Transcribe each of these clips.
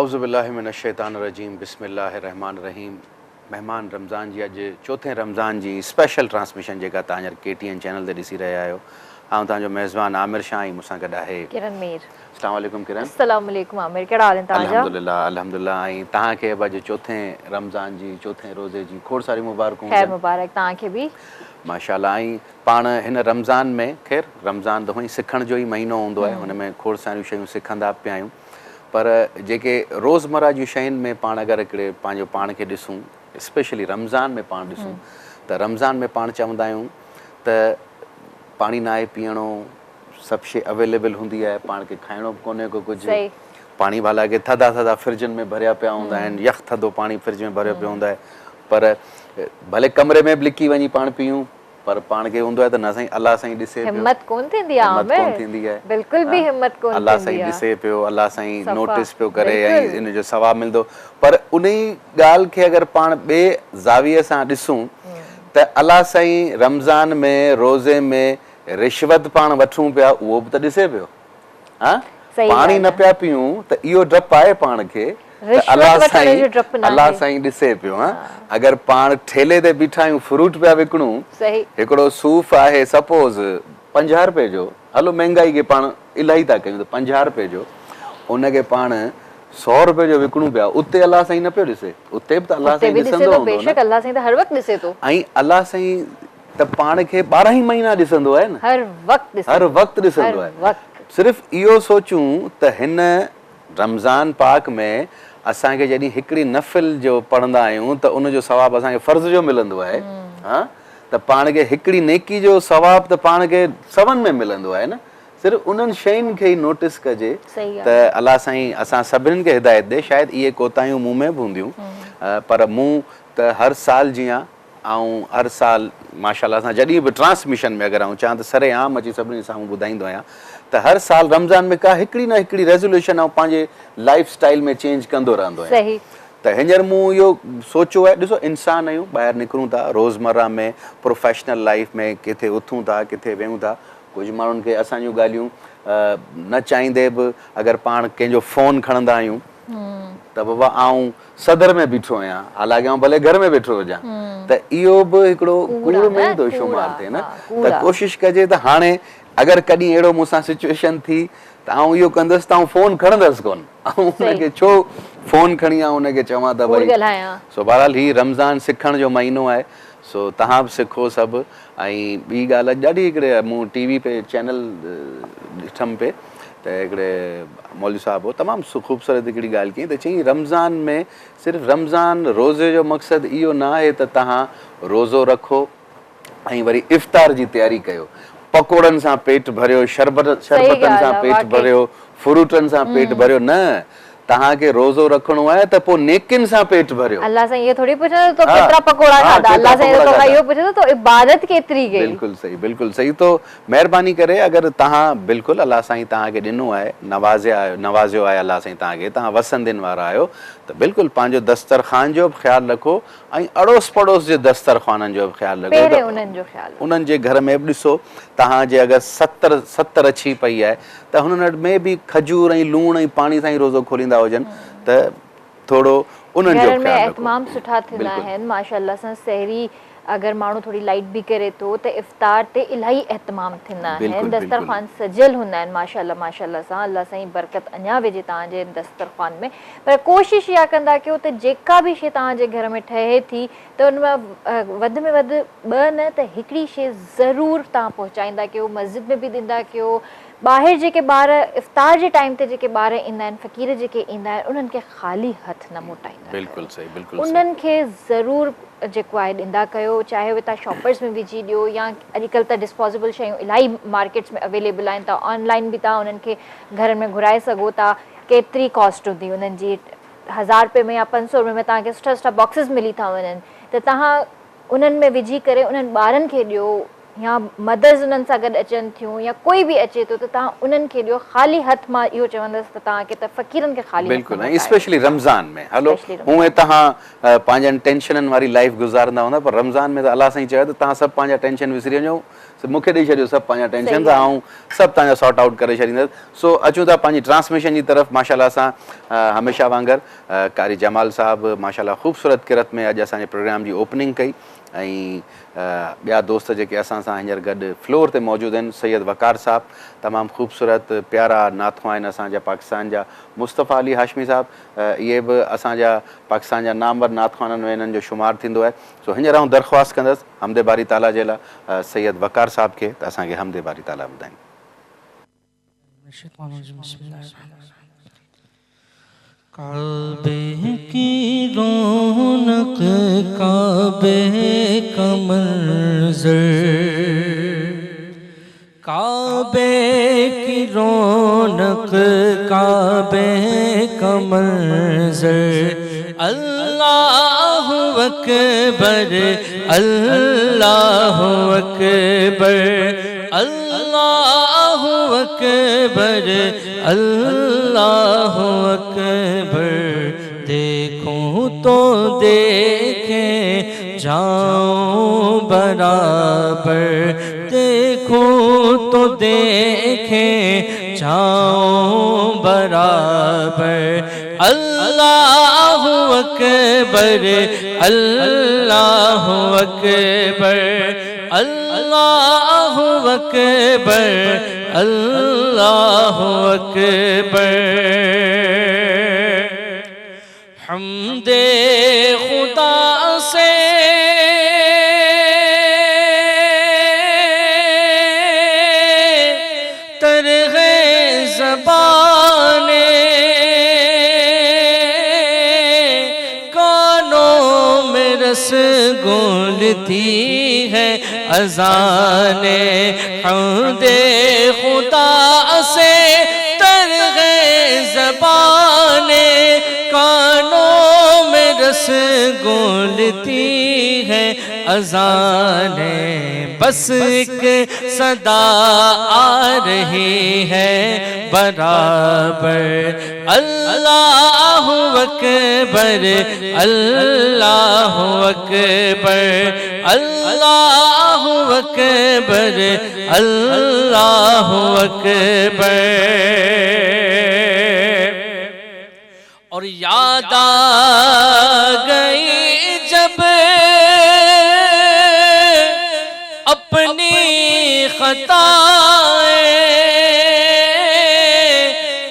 औज़ु बिल्लाहि मिनश शैतानिर रजीम बिस्मिल्लाहिर रहमानिर रहीम। मेहमान रमज़ान जी अॼु चौथे रमज़ान जी स्पेशल ट्रांसमिशन जेका तव्हां हींअर KTN चैनल ते ॾिसी रहिया आहियो। आउं तव्हांजो मेज़बान आमिर शाह ऐं मूंसां गॾु आहे किरण मीर। अस्सलाम वालेकुम किरण। अस्सलाम वालेकुम आमिर, कहिड़ा हाल आहिनि तव्हांजा? अल्हम्दुलिल्लाह अल्हम्दुलिल्लाह। ऐं तव्हांखे अॼु चौथे रमज़ान जी चौथे रोज़े जी खोड़ सारी मुबारकूं। ख़ैर मुबारक तव्हांखे बि। माशाल्लाह। ऐं पाण हिन रमज़ान में ख़ैर रमज़ान त हुई सिखण जो ई महीनो हूंदो आहे, हुन में खोड़ सारियूं शयूं सिखंदा पिया आहियूं, पर जेके रोज़मर्रा जूं शयुनि में पाण अगरि हिकिड़े पंहिंजो पाण खे ॾिसूं, स्पेशली रमज़ान में पाण ॾिसूं त रमज़ान में पाण चवंदा आहियूं त पाणी न आहे पीअणो, सभु शइ अवेलेबल हूंदी आहे, पाण खे खाइणो बि कोन्हे को कुझु, पाणी वाला के थधा थधा फ्रिजनि में भरिया पिया हूंदा आहिनि, यख थधो पाणी फ्रिज में भरियो पियो हूंदा आहे, पर भले कमरे में बि लिकी वञी पाण पीयूं पर पाण खे हूंदो आहे त न साईं अलाह साईं ॾिसे पियो, हिम्मत कोन थींदी आहे हिम्मत कोन आमिर, थींदी आहे, बिल्कुल भी हिम्मत कोन अलाह थींदी साईं आहे। ॾिसे पियो, अलाह साईं सफ़ा, नोटिस पियो करे ऐं बिल्कुलु। इन जो सवाबु मिलंदो। पर उन ई ॻाल्हि खे अगरि पाण ॿिए ज़ाविये सां ॾिसूं त अलाह साईं रमज़ान में रोज़े में रिश्वत पाण वठूं पिया उहो बि त ॾिसे पियो, हा पाणी न पिया पियूं त इहो डपु आहे पाण खे त अलाह साईं ॾिसे पियो। हा अगरि पाण ठेले ते बीठा आहियूं फ्रूट पिया विकिणूं, हिकिड़ो सूफ़ आहे सपोज़ 50 रुपए जो, हलो महांगाई खे पाण इलाही था कयूं त 50 रुपए जो, उनखे पाण 100 रुपए जो विकिणूं पिया, उते अलाह साईं न पियो ॾिसे, उते बि त अलाह साईं ॾिसंदो हूंदो न। अलाह साईं त हर वक़्तु ॾिसे थो ऐं अलाह साईं त पाण खे 12 ई महीना ॾिसंदो आहे न, हर वक़्तु ॾिसंदो आहे। सिर्फ़ु इहो सोचूं त हिन रमज़ान पाक में असांखे जॾहिं हिकिड़ी नफ़िल जो पढ़ंदा आहियूं त उनजो सवाबु असांखे फ़र्ज़ जो मिलंदो आहे, हा त पाण खे हिकिड़ी नेकी जो सवाबु त पाण खे सवनि में मिलंदो आहे न। सिर्फ़ु उन्हनि शयुनि खे ई नोटिस कजे त अलाह साईं असां सभिनीनि खे हिदायत ॾे, शायदि इहे कोताहियूं मूं में बि हूंदियूं, पर मूं त हर साल जीअं ऐं हर साल माशाअल्लाह सां जॾहिं बि ट्रांसमिशन में अगरि आऊं चवां त सरेआम अची सभिनी साम्हूं ॿुधाईंदो आहियां त हर साल रमज़ान में का हिकिड़ी न हिकिड़ी रेज़ोल्यूशन ऐं पंहिंजे लाइफ स्टाइल में चेंज कंदो रहंदो आहियां। त हींअर मूं इहो सोचियो आहे, ॾिसो इंसान आहियूं, ॿाहिरि निकिरूं था रोज़मर्रा में, प्रोफेशनल लाइफ में किथे उथूं था किथे वेहूं था, कुझु माण्हुनि खे असांजूं ॻाल्हियूं न चाहींदे बि अगरि पाण कंहिंजो फ़ोन खणंदा आहियूं त बाबा आऊं सदर में बीठो आहियां, हालांकि आऊं भले घर में वेठो हुजां, त इहो बि हिकिड़ो कूड़ में थो शुमार थिए न। त कोशिशि कजे त हाणे अगरि कॾहिं अहिड़ो मूंसां सिचुएशन थी त आऊं इहो कंदुसि त आऊं फ़ोन खणंदुसि कोन, ऐं हुनखे छो फ़ोन खणी आऊं हुनखे चवां त भई सो बहरहाल हीउ रमज़ान सिखण जो महीनो आहे, सो तव्हां बि सिखो सभु। ऐं ॿी ॻाल्हि ॾाढी हिकिड़े मूं टीवी पे चैनल ॾिठमि पे त हिकिड़े मौलवी साहिबु हो तमामु ख़ूबसूरत हिकिड़ी ॻाल्हि कई त चई रमज़ान में सिर्फ़ु रमज़ान रोज़े जो मक़सदु इहो न आहे त तव्हां रोज़ो रखो ऐं वरी इफ़्तार जी तयारी कयो, पकोड़नि सां पेट भरियो, शरबतनि सां पेट भरियो, फ्रूटनि सां पेट भरियो, न तव्हांखे रोज़ो रखणो आहे त पोइ नेकिन सां पेट भरियो। अल्लाह साईं ये थोड़ी पुछंदो तो केतिरा पकोड़ा खाधा, अल्लाह साईं तो इहो पुछंदो तो इबादत केतिरी कई। बिल्कुलु सही। तो महिरबानी करे अगरि तव्हां बिल्कुलु अल्लाह साईं तव्हांखे ॾिनो आहे, नवाज़ियो आहे अल्लाह साईं तव्हांखे, तव्हां वसंदिन वारा आहियो, त बिल्कुलु पंहिंजो दस्तरखान जो बि ख़्यालु रखो ऐं अड़ोस पड़ोस जे दस्तरखाननि जो बि ख़्यालु रखो। उन्हनि जे घर में बि ॾिसो तव्हांजे अगरि 70 अची पई आहे त हुननि में बि खजूर ऐं लूण ऐं पाणी सां ई रोज़ो खोलींदा हुजनि त थोरो उन्हनि जो ख़्यालु रखो। सुठा थींदा आहिनि माशाअल्लाह सां। सहरी अगरि माण्हू थोरी लाइट बि करे थो त इफ़्तार ते इलाही एहतमाम थींदा आहिनि, दस्तरखान सजियल हूंदा आहिनि माशाअल्लाह सां। अल्लाह साईं बरकत अञा विझे तव्हांजे दस्तरखान में। पर कोशिशि इहा कंदा कयो त जेका बि शइ तव्हांजे घर में ठहे थी त उन में वधि में वधि 2 न त हिकिड़ी शइ ज़रूरु तव्हां पहुचाईंदा कयो, मस्जिद में बि ॾींदा कयो। ॿाहिरि जेके ॿार इफ़्तार जे टाइम ते जेके ॿार ईंदा आहिनि, फ़क़ीर जेके ईंदा आहिनि, उन्हनि खे ख़ाली हथ न मोटाईंदा, बिल्कुलु सही, उन्हनि खे ज़रूरु जेको आहे ॾींदा कयो, चाहे उहे तव्हां शॉपर्स में विझी ॾियो या अॼुकल्ह त डिस्पोजेबल शयूं इलाही मार्केट्स में अवेलेबल आहिनि, तव्हां ऑनलाइन बि तव्हां उन्हनि खे घर में घुराए सघो था। केतिरी कॉस्ट हूंदी उन्हनि जी, 1000 रुपए में या 500 रुपए में तव्हांखे सुठा बॉक्सिस मिली था वञनि, त तव्हां उन्हनि में विझी करे उन्हनि ॿारनि खे ॾियो, या मदर्स उन्हनि सां गॾु अचनि थियूं या कोई बि अचे थो त तव्हां उन्हनि खे ॾियो। ख़ाली हथ मां इहो चवंदसि त तव्हांखे त फ़क़ीरनि खे ख़ाली बिल्कुलु, ऐं स्पेशली रमज़ान में। हलो हूअं तव्हां पंहिंजनि टेंशननि वारी लाइफ गुज़ारंदा हूंदा, पर रमज़ान में त अलाह साईं चयो त तव्हां सभु पंहिंजा टेंशन विसरी वञो, मूंखे ॾेई छॾियो सभु पंहिंजा टेंशन, त आऊं सभु तव्हांजा सॉर्ट आउट करे छॾींदुसि। सो अचूं था पंहिंजी ट्रांसमिशन जी तरफ़। माशाअल्लाह सां हमेशह वांगुरु कारी जमाल साहिबु माशाअल्लाह ख़ूबसूरत किरत में अॼु असांजे प्रोग्राम जी ओपनिंग कई, ऐं ॿिया दोस्त जेके असां सां हींअर गॾु फ्लोर ते मौजूदु आहिनि, सैयद वकार साहिबु तमामु ख़ूबसूरत प्यारा नाथुआ आहिनि असांजा पाकिस्तान जा, मुस्तफ़ा अली हाशमी साहिबु इहे बि असांजा पाकिस्तान जा नामवर नाथुआननि में हिननि जो शुमारु थींदो आहे। सो हींअर आउं दरख़्वास्त कंदुसि हमदे बारी ताला जे लाइ सैयद वकार साहिब खे त असांखे हमदे बारी ताला ॿुधाइनि। काबे की रौनक काबे का मंज़र, काबे की रौनक काबे का मंज़र, अल्लाहु अकबर अल्लाहु अकबर अल्लाहु अकबर अल्लाहु अकबर। देखूं तो देखें जाऊं बराबर, देखूं तो देखें जाऊं बराबर। अल्लाहु अकबर अल्लाहु अकबर अल्लाहु अकबर अल्लाहु अकबर। हमदे खुदा से तरहे ज़बाने, कानों में रस घोलती है अज़ाने। हमदे खुदा से तरहे ज़बाने, कानों में रस घोलती है अज़ाने। बस एक सदा आ रही है बराबर। अल्लाहु अकबर अल्लाहु अकबर अल्लाहु अकबर अल्लाहु अकबर। और याद आ गई जब अपनी खताएं,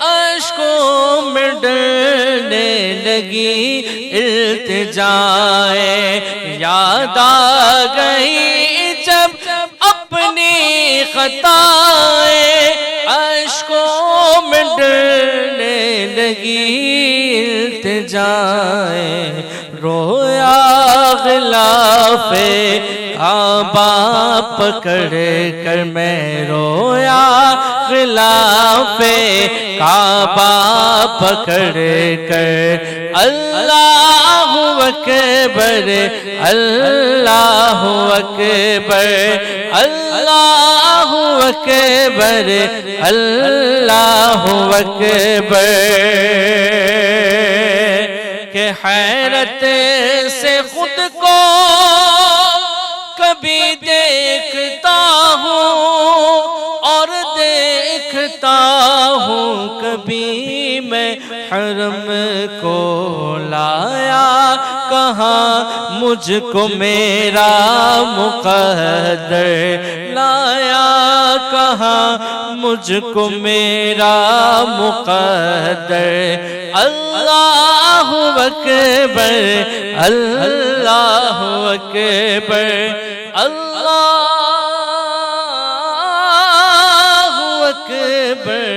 अश्कों में डरने लगी इल्तिजाएं। याद आ गई जब अपनी खताएं, अश्कों में डरने लगी इल्तिजाएं। रोया गिलाफे काबा पकड़ कर मैं, रोया गिलाफे काबा पकड़ कर। अल्लाहु अकबर अल्लाहु अकबर अल्लाहु अकबर अल्लाहु अकबर। के हैरत से खुद को कभी देखता हूँ और देखता हूँ कभी मैं हरम को लाया कहाँ मुझको मेरा मुक़द्दर, लाया कहाँ मुझको मेरा मुक़द्दर। अल्लाहु अकबर अल्लाहु अकबर अल्लाहु अकबर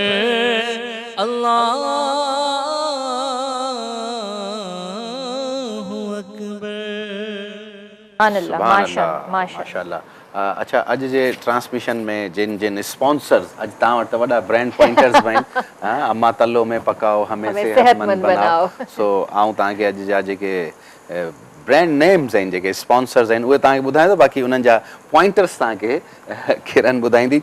अल्लाहु अकबर। माशाअल्लाह। अच्छा, अॼु जे ट्रांसमिशन में जिन जिन स्पॉन्सर्स अॼु तव्हां वटि वॾा ब्रांड पॉइंटर्स बि आहिनि, अम्मा तलो में पकाओ हमें सेहतमंद बनाओ। सो आऊं तव्हांखे अॼु जा जेके ब्रांड नेम्स आहिनि, जेके स्पॉन्सर्स आहिनि, उहे तव्हांखे ॿुधाईंदो, बाक़ी उन्हनि जा पॉइंटर्स तव्हांखे किरन ॿुधाईंदी।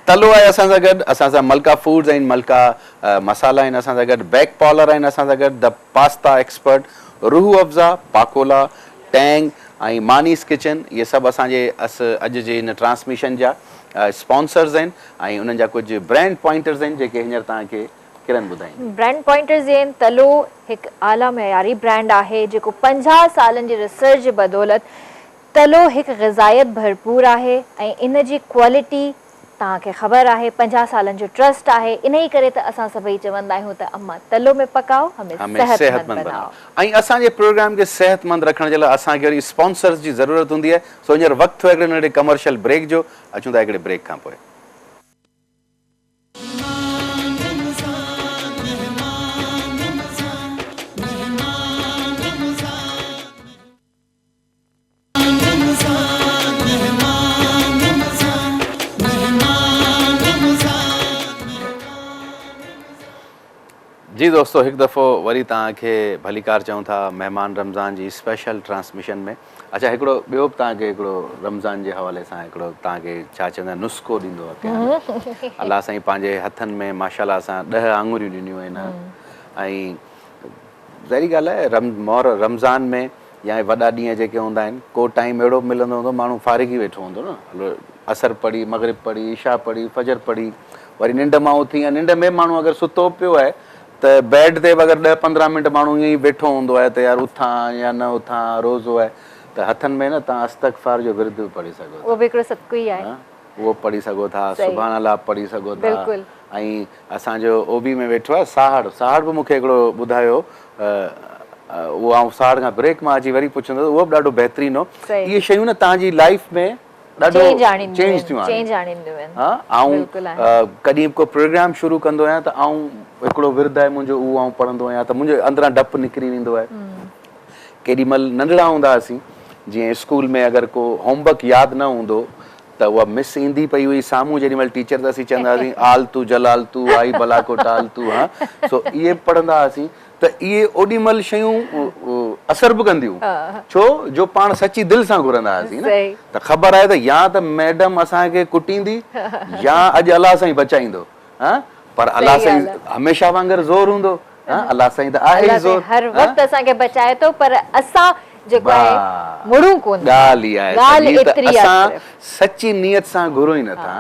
तलो आहे असां सां गॾु, असां सां मलका फूड्स आहिनि, मलका मसाला आहिनि असां सां गॾु, बैक पॉलर आहिनि असां सां गॾु, the pasta expert, Rooh Afza, Pakola, Tang ऐं मानीस किचन। इहे सभु असांजे अॼु जे हिन ट्रांसमिशन जा स्पॉन्सर्स आहिनि ऐं उन्हनि जा कुझु ब्रांड पॉइंटर्स आहिनि जेके हींअर तव्हांखे किरन ॿुधाईंदी। ब्रांड पॉइंटर्स आहिनि। तलो हिकु आला मयारी ब्रांड आहे जेको 50 सालनि जी रिसर्च जे बदौलत तलो हिकु ग़िज़ायत भरपूर आहे ऐं इन जी क्वालिटी तव्हांखे ख़बर आहे, 50 सालनि जो ट्रस्ट आहे। इन ई करे त असां सभई चवंदा आहियूं त अम्मा तलो में पकाओ हमें सेहतमंद बनाओ। ऐं असांजे प्रोग्राम खे सेहतमंद रखण जे लाइ असांखे वरी स्पॉन्सर्स जी ज़रूरत हूंदी आहे। सो हींअर वक़्तु आहे हिकिड़े नंढे कमर्शियल ब्रेक जो। अचूं था हिकिड़े ब्रेक खां पोइ। जी दोस्तों, हिकु दफ़ो वरी तव्हांखे भलीकार चऊं था महिमान रमज़ान जी स्पेशल ट्रांसमिशन में। अच्छा, हिकिड़ो ॿियो बि तव्हांखे हिकिड़ो रमज़ान जे हवाले सां हिकिड़ो तव्हांखे छा चवंदा आहिनि नुस्ख़ो ॾींदो आहे प्यार। अलाह साईं पंहिंजे हथनि में माशाल्लाह सां 10 आङुरियूं ॾिनियूं आहिनि ऐं ज़ाहिरी ॻाल्हि आहे रमज़ान में या वॾा ॾींहं जेके हूंदा आहिनि को टाइम अहिड़ो मिलंदो हूंदो माण्हू फारिग ई वेठो हूंदो न, हलो असर पढ़ी, मगरिब पढ़ी, इशा पढ़ी, फजर पढ़ी, वरी निंड मां उथी या निंड में माण्हू अगरि सुतो पियो आहे त बेड ते अगरि 10-15 मिंट माण्हू ईअं ई वेठो हूंदो आहे त यार उथां या न उथां, रोज़ो आहे त हथनि में न तव्हां अस्तगफार जो विर्द बि पढ़ी सघो था, उहो बि हिकिड़ो सदको ई आहे, उहो पढ़ी सघो था, सुभान अल्लाह पढ़ी सघो था। ऐं असांजो ओबी में वेठो आहे साहड़ बि मूंखे हिकिड़ो ॿुधायो, उहो आउं साहड़ खां ब्रेक मां अची वरी पुछंदो, उहो बि ॾाढो बहितरीनु हो। इहे शयूं न तव्हांजी लाइफ में ॾाढो चेंज थियूं आहिनि। हा, ऐं कॾहिं को प्रोग्राम शुरू कंदो आहियां त आउं हिकिड़ो विर्द आहे मुंहिंजो, उहो आउं पढ़ंदो आहियां त मुंहिंजे अंदरां डपु निकिरी वेंदो आहे। केॾीमहिल नंढड़ा हूंदा हुआसीं, जीअं स्कूल में अगरि को होमवर्क यादि न हूंदो त उहा मिस ईंदी पई हुई साम्हूं, जेॾीमहिल टीचर त असीं चवंदा हुआसीं आलतू जलालतू आई भला को टालतू, हा सो इहे पढ़ंदा हुआसीं त इहे ओॾीमहिल शयूं असर बि कंदियूं, छो जो पाण सची दिलि सां घुरंदा हुआसीं न, त ख़बर आहे त या त मैडम असांखे कुटींदी या अॼु अलाह साईं बचाईंदो, हा पर अलाह साईं हमेशह वांगुरु ज़ोर हूंदो, अलाह साईं त आहे ई ज़ोर, हर वक़्तु असांखे बचाए थो, पर असां जेको आहे मुड़ूं कोन, ॻाल्हि ई आहे असां सची नियत सां घुरूं ई नथा।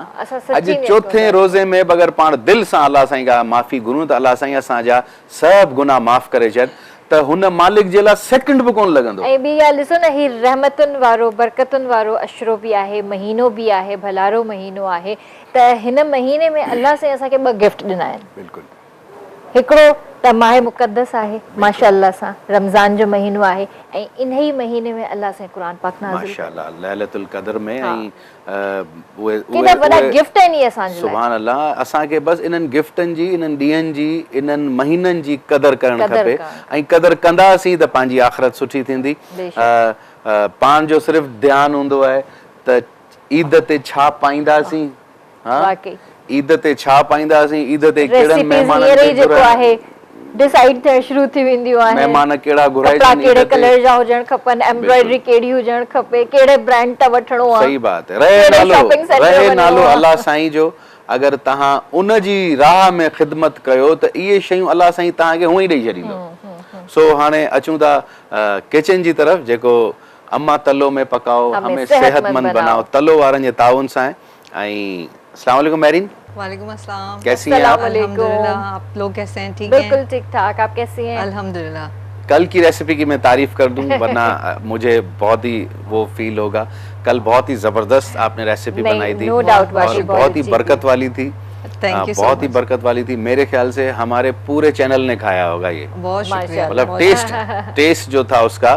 अॼु चौथे रोज़े में अगरि पाण दिलि सां अलाह साईं खां माफ़ी घुरूं त अलाह साईं असांजा सभु गुनाह माफ़ करे छॾ, त हुन मालिक जे लाइ सेकंड बि कोन लॻंदो। ऐं ॿी ॻाल्हि ॾिसो न, ही रहमतुनि वारो बरकतुनि वारो अशरो बि आहे, महीनो बि आहे, भलारो महीनो आहे, त हिन महीने में अलाह साईं असांखे 2 गिफ्ट ॾिना आहिनि। बिल्कुलु, हिकिड़ो त माह मुक़द्दस आहे, माशाअल्लाह सां रमज़ान जो महीनो आहे, ऐं इन ई महीने में अल्लाह साईं क़ुरान पाक नाज़िल माशाअल्लाह लैलतुल क़द्र में, ऐं उहे वॾा गिफ्ट आहिनि असांजे लाइ। सुभान अल्लाह, असांखे बसि इन्हनि गिफ्टनि जी, इन्हनि ॾींहंनि जी, इन्हनि महीननि जी क़दुरु करणु खपे, ऐं क़दुरु कंदासीं त पंहिंजी आख़िरत सुठी थींदी। पाण जो सिर्फ़ु ध्यानु हूंदो आहे त ईद ते छा पाईंदासीं, हा ईद ते छा पाईंदासीं, ईद ते कहिड़नि महिमाननि डिसाइड थियण शुरू थी वेंदियूं आहिनि, महिमान कहिड़ा घुराए, कहिड़े कलर जा हुजण खपनि, एम्ब्रॉयडरी कहिड़ी हुजण खपे, कहिड़े ब्रांड था वठणो आहे। सही बात है, रहे नालो अल्लाह साईं जो, अगरि तव्हां उन जी राह में ख़िदमत कयो त इहे शयूं अल्लाह साईं तव्हांखे हूअं ई ॾेई छॾींदो। सो हाणे अचूं था किचन जी तरफ़, जेको अम्मा तलो में पकाओ हमें सेहतमंद बनाओ, तलो वारनि जे ताउन सां। ऐं अस्सलाम वालेकुम मैरीन। वालेकुम अस्सलाम, कैसी हैं आप? अल्हम्दुलिल्लाह, आप लोग कैसे हैं? ठीक हैं? बिल्कुल ठीक ठाक, आप कैसी हैं? अल्हम्दुलिल्लाह। कल की रेसिपी की मैं तारीफ कर दूं, वरना मुझे बहुत ही वो फील होगा। कल बहुत ही जबरदस्त आपने रेसिपी बनाई थी, बहुत ही बरकत वाली थी, बहुत ही बरकत वाली थी। मेरे ख्याल से हमारे पूरे चैनल ने खाया होगा ये, बहुत शुक्रिया। मतलब टेस्ट जो था उसका,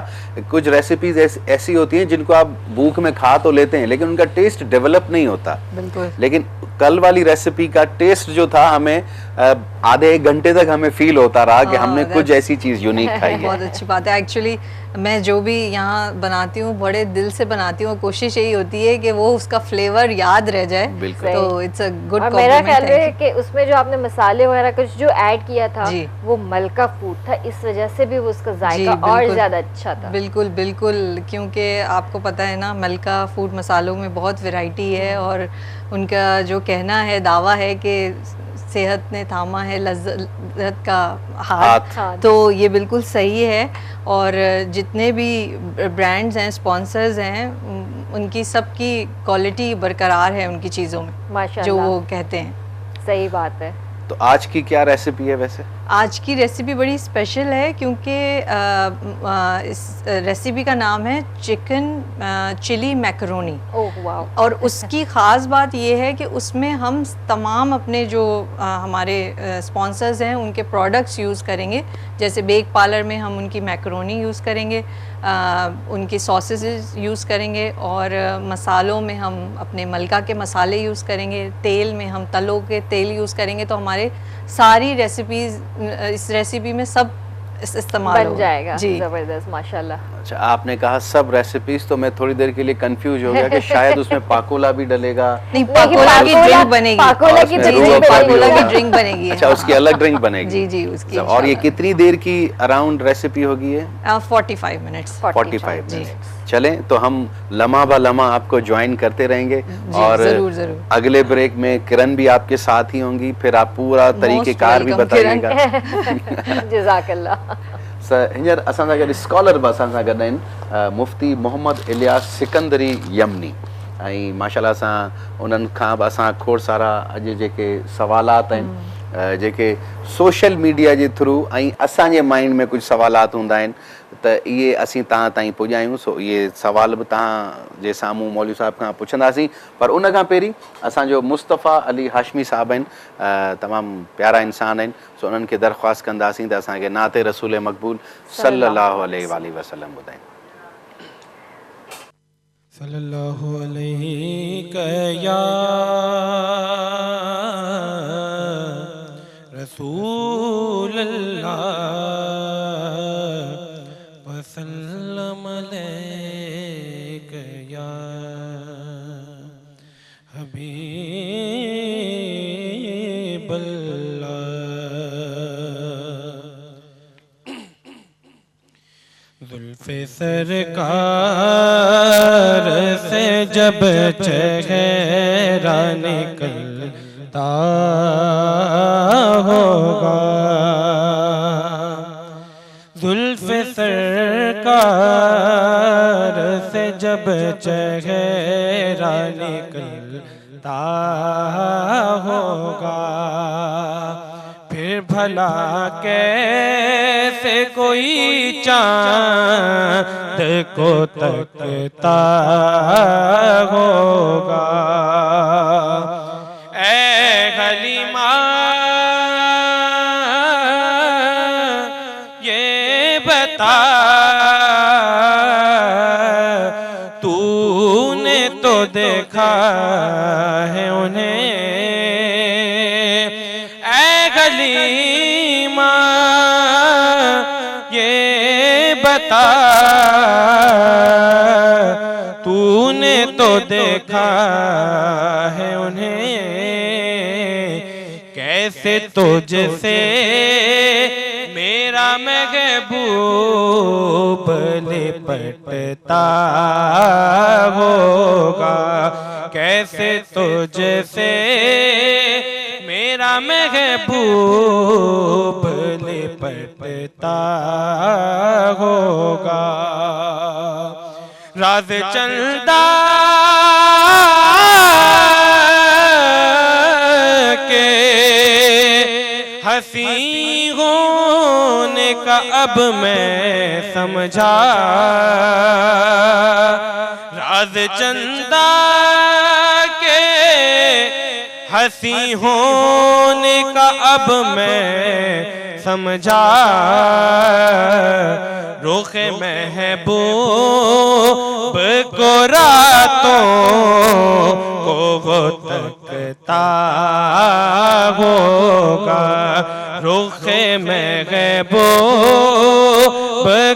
कुछ रेसिपीज ऐसी होती हैं जिनको आप भूख में खा तो लेते हैं लेकिन उनका टेस्ट डेवलप नहीं होता। बिल्कुल। लेकिन कल वाली रेसिपी का टेस्ट जो था, हमें आधे 1 घंटे तक हमें फील होता रहा कि हमने कुछ ऐसी चीज यूनिक खाई है। बहुत अच्छी बात है। एक्चुअली मैं जो भी यहाँ बनाती हूँ बड़े दिल से बनाती हूँ, कोशिश यही होती है कि वो उसका फ्लेवर याद रह जाए। तो इट्स अ गुड कॉम्प्लीमेंट। मेरा ख्याल है कि उसमें जो आपने मसाले वगैरह कुछ जो ऐड किया था वो मलका फूड था, इस वजह से भी वो उसका जायका और ज्यादा अच्छा था। बिल्कुल बिल्कुल, क्योंकि आपको पता है ना, मलका फूड मसालों में बहुत वैरायटी है और उनका जो कहना है, दावा है कि सेहत ने थामा है लज्जत का हाथ, तो ये बिल्कुल सही है। और जितने भी ब्रांड्स हैं, स्पॉन्सर्स हैं, उनकी सबकी क्वालिटी बरकरार है उनकी चीज़ों में, माशाल्लाह, जो वो कहते हैं। सही बात है। तो आज की क्या रेसिपी है? वैसे आज की रेसिपी बड़ी स्पेशल है क्योंकि इस रेसिपी का नाम है chicken chili macaroni. Oh wow. और उसकी ख़ास बात ये है कि उसमें हम तमाम अपने जो हमारे स्पॉन्सर्स हैं उनके प्रोडक्ट्स यूज़ करेंगे। जैसे बेक पार्लर में हम उनकी मैकरोनी यूज़ करेंगे, उनकी सॉसेस यूज़ करेंगे, और मसालों में हम अपने मलका के मसाले यूज़ करेंगे, तेल में हम तलों के तेल यूज़ करेंगे। तो हमारे सारी रेसिपीज़, इस रेसिपी में सब इस्तेमाल बन होगा। जाएगा। जी जबरदस्त, माशाल्लाह। अच्छा, आपने कहा सब रेसिपीज, तो मैं थोड़ी देर के लिए कंफ्यूज हो गया कि शायद उसमें पाकोला भी डलेगा। नहीं, नहीं, पाकोला की ड्रिंक बनेगी। पाकोला की और ड्रिंक उसमें रूह अफ़ज़ा भी पाकोला की होगा। ड्रिंक बनेगी। अच्छा, हाँ। उसकी अलग ड्रिंक बनेगी। जी जी, उसकी अच्छा, और ये इंशाल्लाह। कितनी देर की अराउंड रेसिपी होगी ये? 45 मिनट्स। 45 जी। मिनट्स। चलें, तो हम लम्हा ब लम्हा आपको ज्वाइन करते रहेंगे और ज़रूर, ज़रूर। अगले ब्रेक में किरण भी आपके साथ ही होंगी, फिर आप पूरा तरीक़ेकार भी welcome, किरण। बताइएगा। जज़ाकल्लाह। हींअर असां सां गॾु स्कॉलर बि असां सां गॾु आहिनि, मुफ्ती मोहम्मद इलियास सिकंदरी यमनी, ऐं माशाल्लाह सां उन्हनि खां बि असां खोड़ सारा अॼु जेके सवालात आहिनि जेके सोशल मीडिया जे थ्रू ऐं असांजे माइंड में कुझु सवालात हूंदा आहिनि त इहे असीं तव्हां ताईं पुॼायूं। सो इहे सवाल बि तव्हां जे साम्हूं मौलवी साहिब खां पुछंदासीं, पर उन खां पहिरीं असांजो मुस्तफ़ा अली हाशमी साहिबु आहिनि, तमामु प्यारा इंसान आहिनि। सो उन्हनि खे दरख़्वास्त कंदासीं त असांखे नाते रसूल मक़बूल सल्लल्लाहु अलैहि वसल्लम ॿुधाइनि। सल्लल्लाहु अलैहि या रसूल अल्लाह वसल्लम अलैका या हबीब अल्लाह। जुल्फ़े सरकार से जब चेहरा निकलता होगा, जुल्फ़े सरकार से जब चेहरा निकलता होगा, फिर भला कैसे कोई चाँद को तकता होगा। ऐ हलीमा ये बता, तूने तो देखा है उन्हें। ऐ हलीमा ये बता, तूने तो देखा है उन्हें। कैसे तुझसे मेरा महबूब लिपटता होगा, कैसे तुझसे मेरा महबूब लिपटता होगा। राज चंदा के हंसी होने का अब मैं समझा, राज चंदा के हंसी होने का अब मैं समझा। रुख महबूब को रातों को वो तकता होगा, रुख महबूब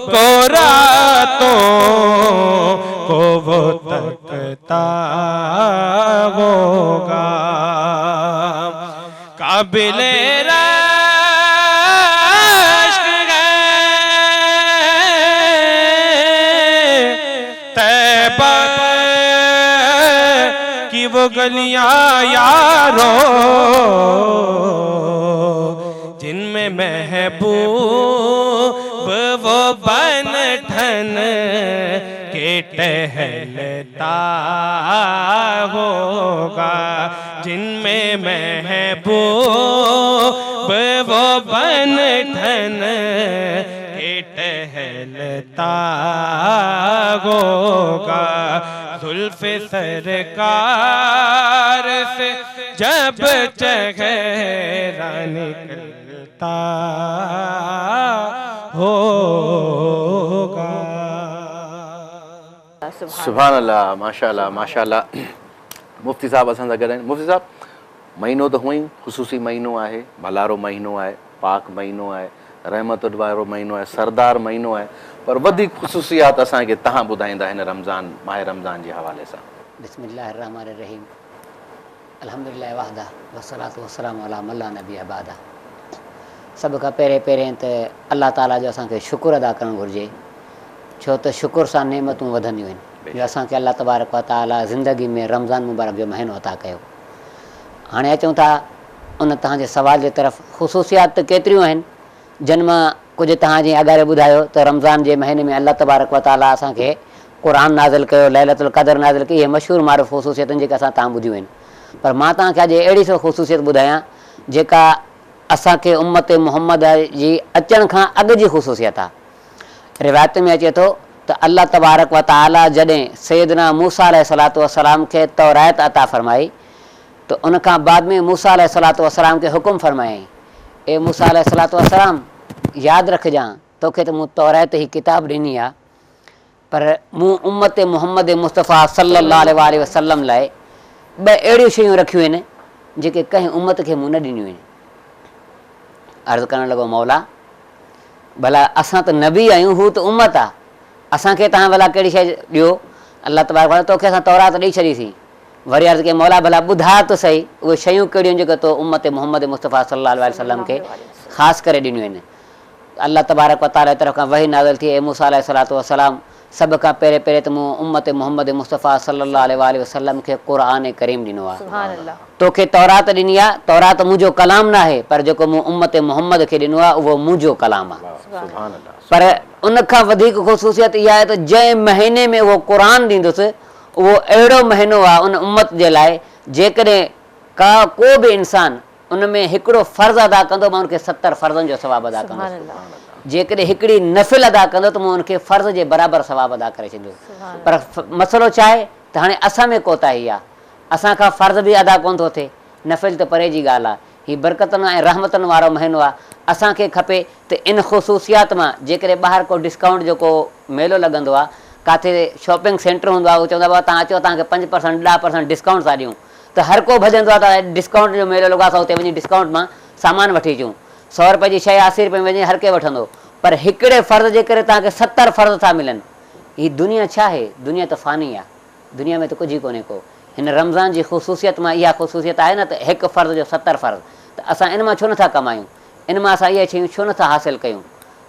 को रातों को वो तकता होगा। काबिले की वो गलियां यारो, जिनमें महबूब वो बन ठन के टहलता होगा, जिनमें महबूब वो बन ठन के टहलता होगा। जुल्फ़े सरकार से जब चेहरा निकलता होगा। सुभान अल्लाह, माशाल्लाह माशाल्लाह। मुफ्ती साहब असां सां गॾु आहिनि। मुफ्ती साहब, महीनो त हुअं ई ख़ुसूसी महीनो आहे, भलारो महीनो आहे, पाक महीनो आहे, रहमत वारो महीनो आहे, सरदार महीनो आहे, पर वधीक ख़ुसूसियात असांखे तव्हां ॿुधाईंदा हिन रमज़ान माह रमज़ान जे हवाले सां। बिस्मिल्लाहिर्रहमानिर्रहीम, अल्हम्दुलिल्लाह वहदा वस्सलातु वस्सलामु अला मन ला नबी अबादा। सभ खां पहिरें त अल्लाह ताला जो असांखे शुक्र अदा करणु घुरिजे, छो त शुक्र सां नेमतूं वधंदियूं आहिनि। जो असांखे अल्लाह तबारक व तआला ज़िंदगी में रमज़ान मुबारक जो महीनो अता कयो। हाणे अचूं था उन तव्हांजे सवाल जे तरफ़। ख़ुसूसियात त केतिरियूं आहिनि, जिन मां कुझु तव्हां जीअं अॻारे ॿुधायो त रमज़ान जे महीने में अल्लाह तबारक व तआला असांखे क़ुर नाज़िल कयो, लैलतुल क़दर नाज़िल कई। इहे मशहूरु मारूफ़ ख़ुसूसियतूं जेके असां तव्हां ॿुधियूं आहिनि, पर मां तव्हांखे अॼु अहिड़ी सो ख़ुसूसियत ॿुधायां जेका असांखे उम्मत मुहम्मद जी अचण खां अॻु जी ख़ुसूसियत आहे। रिवायत में अचे थो त अल्लाह तबारक व तआला जॾहिं सैयदना मूसा अलैहिस्सलातु वस्सलाम खे तौरात अता फ़रमाई त उन खां बाद में मूसा अलैहिस्सलातु वस्सलाम खे हुकुम फ़रमायईं, ए मूसा अलैहिस्सलातु वस्सलाम यादि रखजांइ, तोखे त मूं तौरात ही किताब ॾिनी आहे, पर मूं उम्मत मुहम्मद मुस्तफ़ा सल्लल्लाहु अलैहि वसल्लम लाइ ॿ अहिड़ियूं शयूं रखियूं आहिनि जेके कंहिं उम्मत खे मूं न ॾिनियूं आहिनि। अर्ज़ु करणु लॻो, मौला भला असां त नबी आहियूं, हू त उम्मत आहे, असांखे तव्हां भला कहिड़ी शइ ॾियो। अल्लाह तबारक तोखे असां तौरात ॾेई छॾीसीं। वरी अर्ज़ु कई, मौला भला ॿुधा त सही उहे शयूं कहिड़ियूं जेके तो उम्मत मुहम्मद मुस्तफ़ा सल्लल्लाहु अलैहि वसल्लम खे ख़ासि करे ॾिनियूं आहिनि। अल्लाह तबारक व तआला जी तरफ़ खां वही नाज़िल थी, ए मूसा अलैहिस्सलातु वस्सलाम सभ खां पहिरें त मूं उम्मत मुहम्मद मुस्तफ़ा सल्लल्लाहु अलैहि वसल्लम खे क़ुरान करीम ॾिनो आहे। तोखे तौरात ॾिनी आहे, तौरात मुंहिंजो कलाम न आहे, पर जेको मूं उम्मत मुहम्मद खे ॾिनो आहे उहो मुंहिंजो कलाम आहे। पर उन खां वधीक ख़ुसूसियत इहा आहे त जंहिं महीने में उहो क़ुरान ॾींदुसि उहो अहिड़ो महीनो आहे उन उम्मत जे लाइ, जेकॾहिं को बि इंसानु उन में हिकिड़ो फ़र्ज़ु अदा कंदो मां उनखे 70 फ़र्ज़नि जो सवाबु अदा कंदुसि। जेकॾहिं हिकिड़ी नफ़िल अदा कंदो त मां उनखे फ़र्ज़ जे बराबरि सवाबु अदा करे छॾींदुसि। पर मसइलो छा आहे त हाणे असां में कोताही आहे, असांखां फ़र्ज़ बि अदा कोन थो थिए, नफ़िल त परे जी ॻाल्हि आहे। हीउ बरकतनि ऐं रहमतनि वारो महीनो आहे। असांखे खपे त इन ख़ुसूसियात मां जेकॾहिं ॿाहिरि को डिस्काउंट जेको मेलो लॻंदो आहे, किथे शॉपिंग सेंटर हूंदो आहे, उहो चवंदा बाबा तव्हां अचो तव्हांखे 5% 10% डिस्काउंट था ॾियूं, त हर को भॼंदो आहे त डिस्काउंट जो मेलो लॻो आहे, असां हुते वञी डिस्काउंट मां सामान वठी अचूं। 100 रुपए जी शइ 80 रुपए में वञी हर के वठंदो, पर हिकिड़े फ़र्ज़ जे करे तव्हांखे 70 फ़र्ज़ था मिलनि। हीअ दुनिया छा आहे? दुनिया त फ़ानी आहे, दुनिया में त कुझु ई कोन्हे को। हिन रमज़ान जी ख़ुसूसियत मां इहा ख़ुसूसियत आहे न त हिकु फ़र्ज़ जो 70 फ़र्ज़, त असां इन मां छो नथा कमायूं, इन मां असां इहे शयूं छो नथा हासिलु कयूं,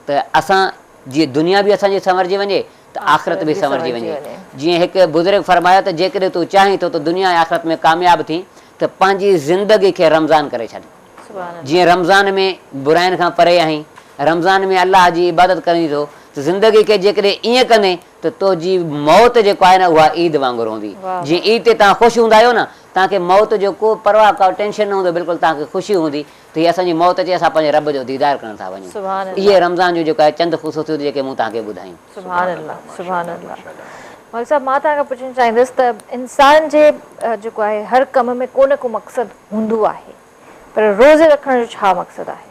त असां जीअं दुनिया बि असांजी संवरजी वञे त आख़िरत बि संवरजी वञे। जीअं हिकु बुज़ुर्ग फरमायो त जेकॾहिं तूं चाहीं थो त दुनिया ऐं आख़िरत में कामयाबु थी त पंहिंजी ज़िंदगी खे रमज़ान करे छॾ। जीअं रमज़ान में बुराइनि खां परे आहीं, रमज़ान में अलाह जी इबादत करीं थो, त ज़िंदगी खे जेकॾहिं ईअं कंदे त तुंहिंजी मौत जेको आहे न उहा ईद वांगुरु हूंदी। जीअं ईद ते तव्हां ख़ुशि हूंदा आहियो न, तव्हांखे मौत जो को परवाह का टेंशन न हूंदो, बिल्कुलु तव्हांखे ख़ुशी हूंदी त हीअ असांजी मौत अचे, असां पंहिंजे रब जो दीदार करणु था वञूं। इहे रमज़ान जो जेको आहे चंद ख़ुसूसियूं जेके मूं तव्हांखे ॿुधायूं। मौलवी साहब, मां तव्हांखां पुछणु चाहींदसि त इंसान जे जेको आहे हर कम में को न को मक़सदु हूंदो आहे, पर रोज़े रखण जो छा मक़सदु आहे?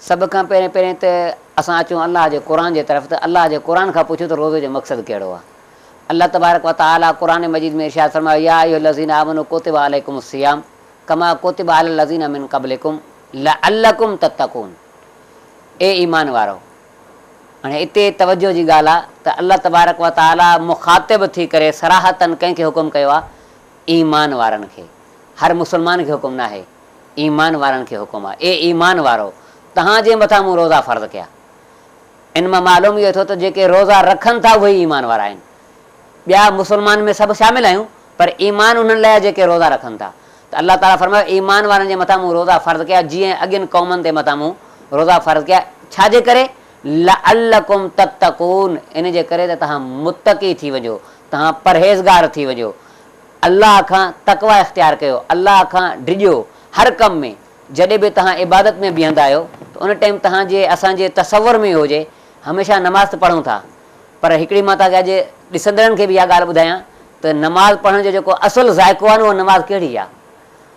सभ खां पहिरें त असां अचूं अलाह जे क़ुर जे तरफ़, त अलाह जे क़ुर खां पुछूं त रोज़े जो मक़सदु कहिड़ो आहे। अल्लाह तबारक व तआला क़ुर मजीद में इरशाद फरमायो, या अय्युहल्लज़ीना आमनू कुतिबा अलैकुमुस सियाम कमा कुतिबा अलल लज़ीना मिन क़ब्लिकुम लअल्लकुम तत्तक़ून। ए ईमान वारो, हाणे हिते तवजो जी ॻाल्हि आहे त अल्लाह तबारक व तआला मुखातिब थी करे सराहतन कंहिंखे हुकुम कयो आहे? ईमान वारनि खे। हर मुस्लमान खे हुकुम न आहे, ईमान वारनि खे हुकुम आहे। ए ईमान वारो, तव्हांजे मथां मूं रोज़ा फ़र्ज़ कया। इन मां मालूम इहो थियो त जेके रोज़ा रखनि था उहे ईमान वारा आहिनि। ॿिया मुस्लमान में सभु शामिल आहियूं, पर ईमान उन्हनि लाइ जेके रोज़ा रखनि था। त अल्लाह ताला फरमायो, ईमान वारनि जे मथां मूं रोज़ा फ़र्ज़ कया, जीअं अॻियनि क़ौमनि ते मथां मूं रोज़ा फ़र्ज़ कया। छाजे करे? लअल्लकुम तत्तक़ून, इन जे करे त तव्हां मुत्तक़ी थी वञो, तव्हां परहेज़गार थी वञो, अल्लाह खां तक़वा इख़्तियार कयो, अल्लाह खां डिॼो। हर कम में जॾहिं बि तव्हां इबादत में बीहंदा आहियो त उन टाइम तव्हांजे असांजे तसवर में हुजे हमेशह नमाज़ त पढ़ूं था, पर हिकिड़ी मां तव्हांखे अॼु ॾिसंदड़नि खे बि इहा ॻाल्हि ॿुधायां त नमाज़ पढ़ण जो जेको असुलु ज़ाइक़ो आहे न उहा नमाज़ कहिड़ी आहे।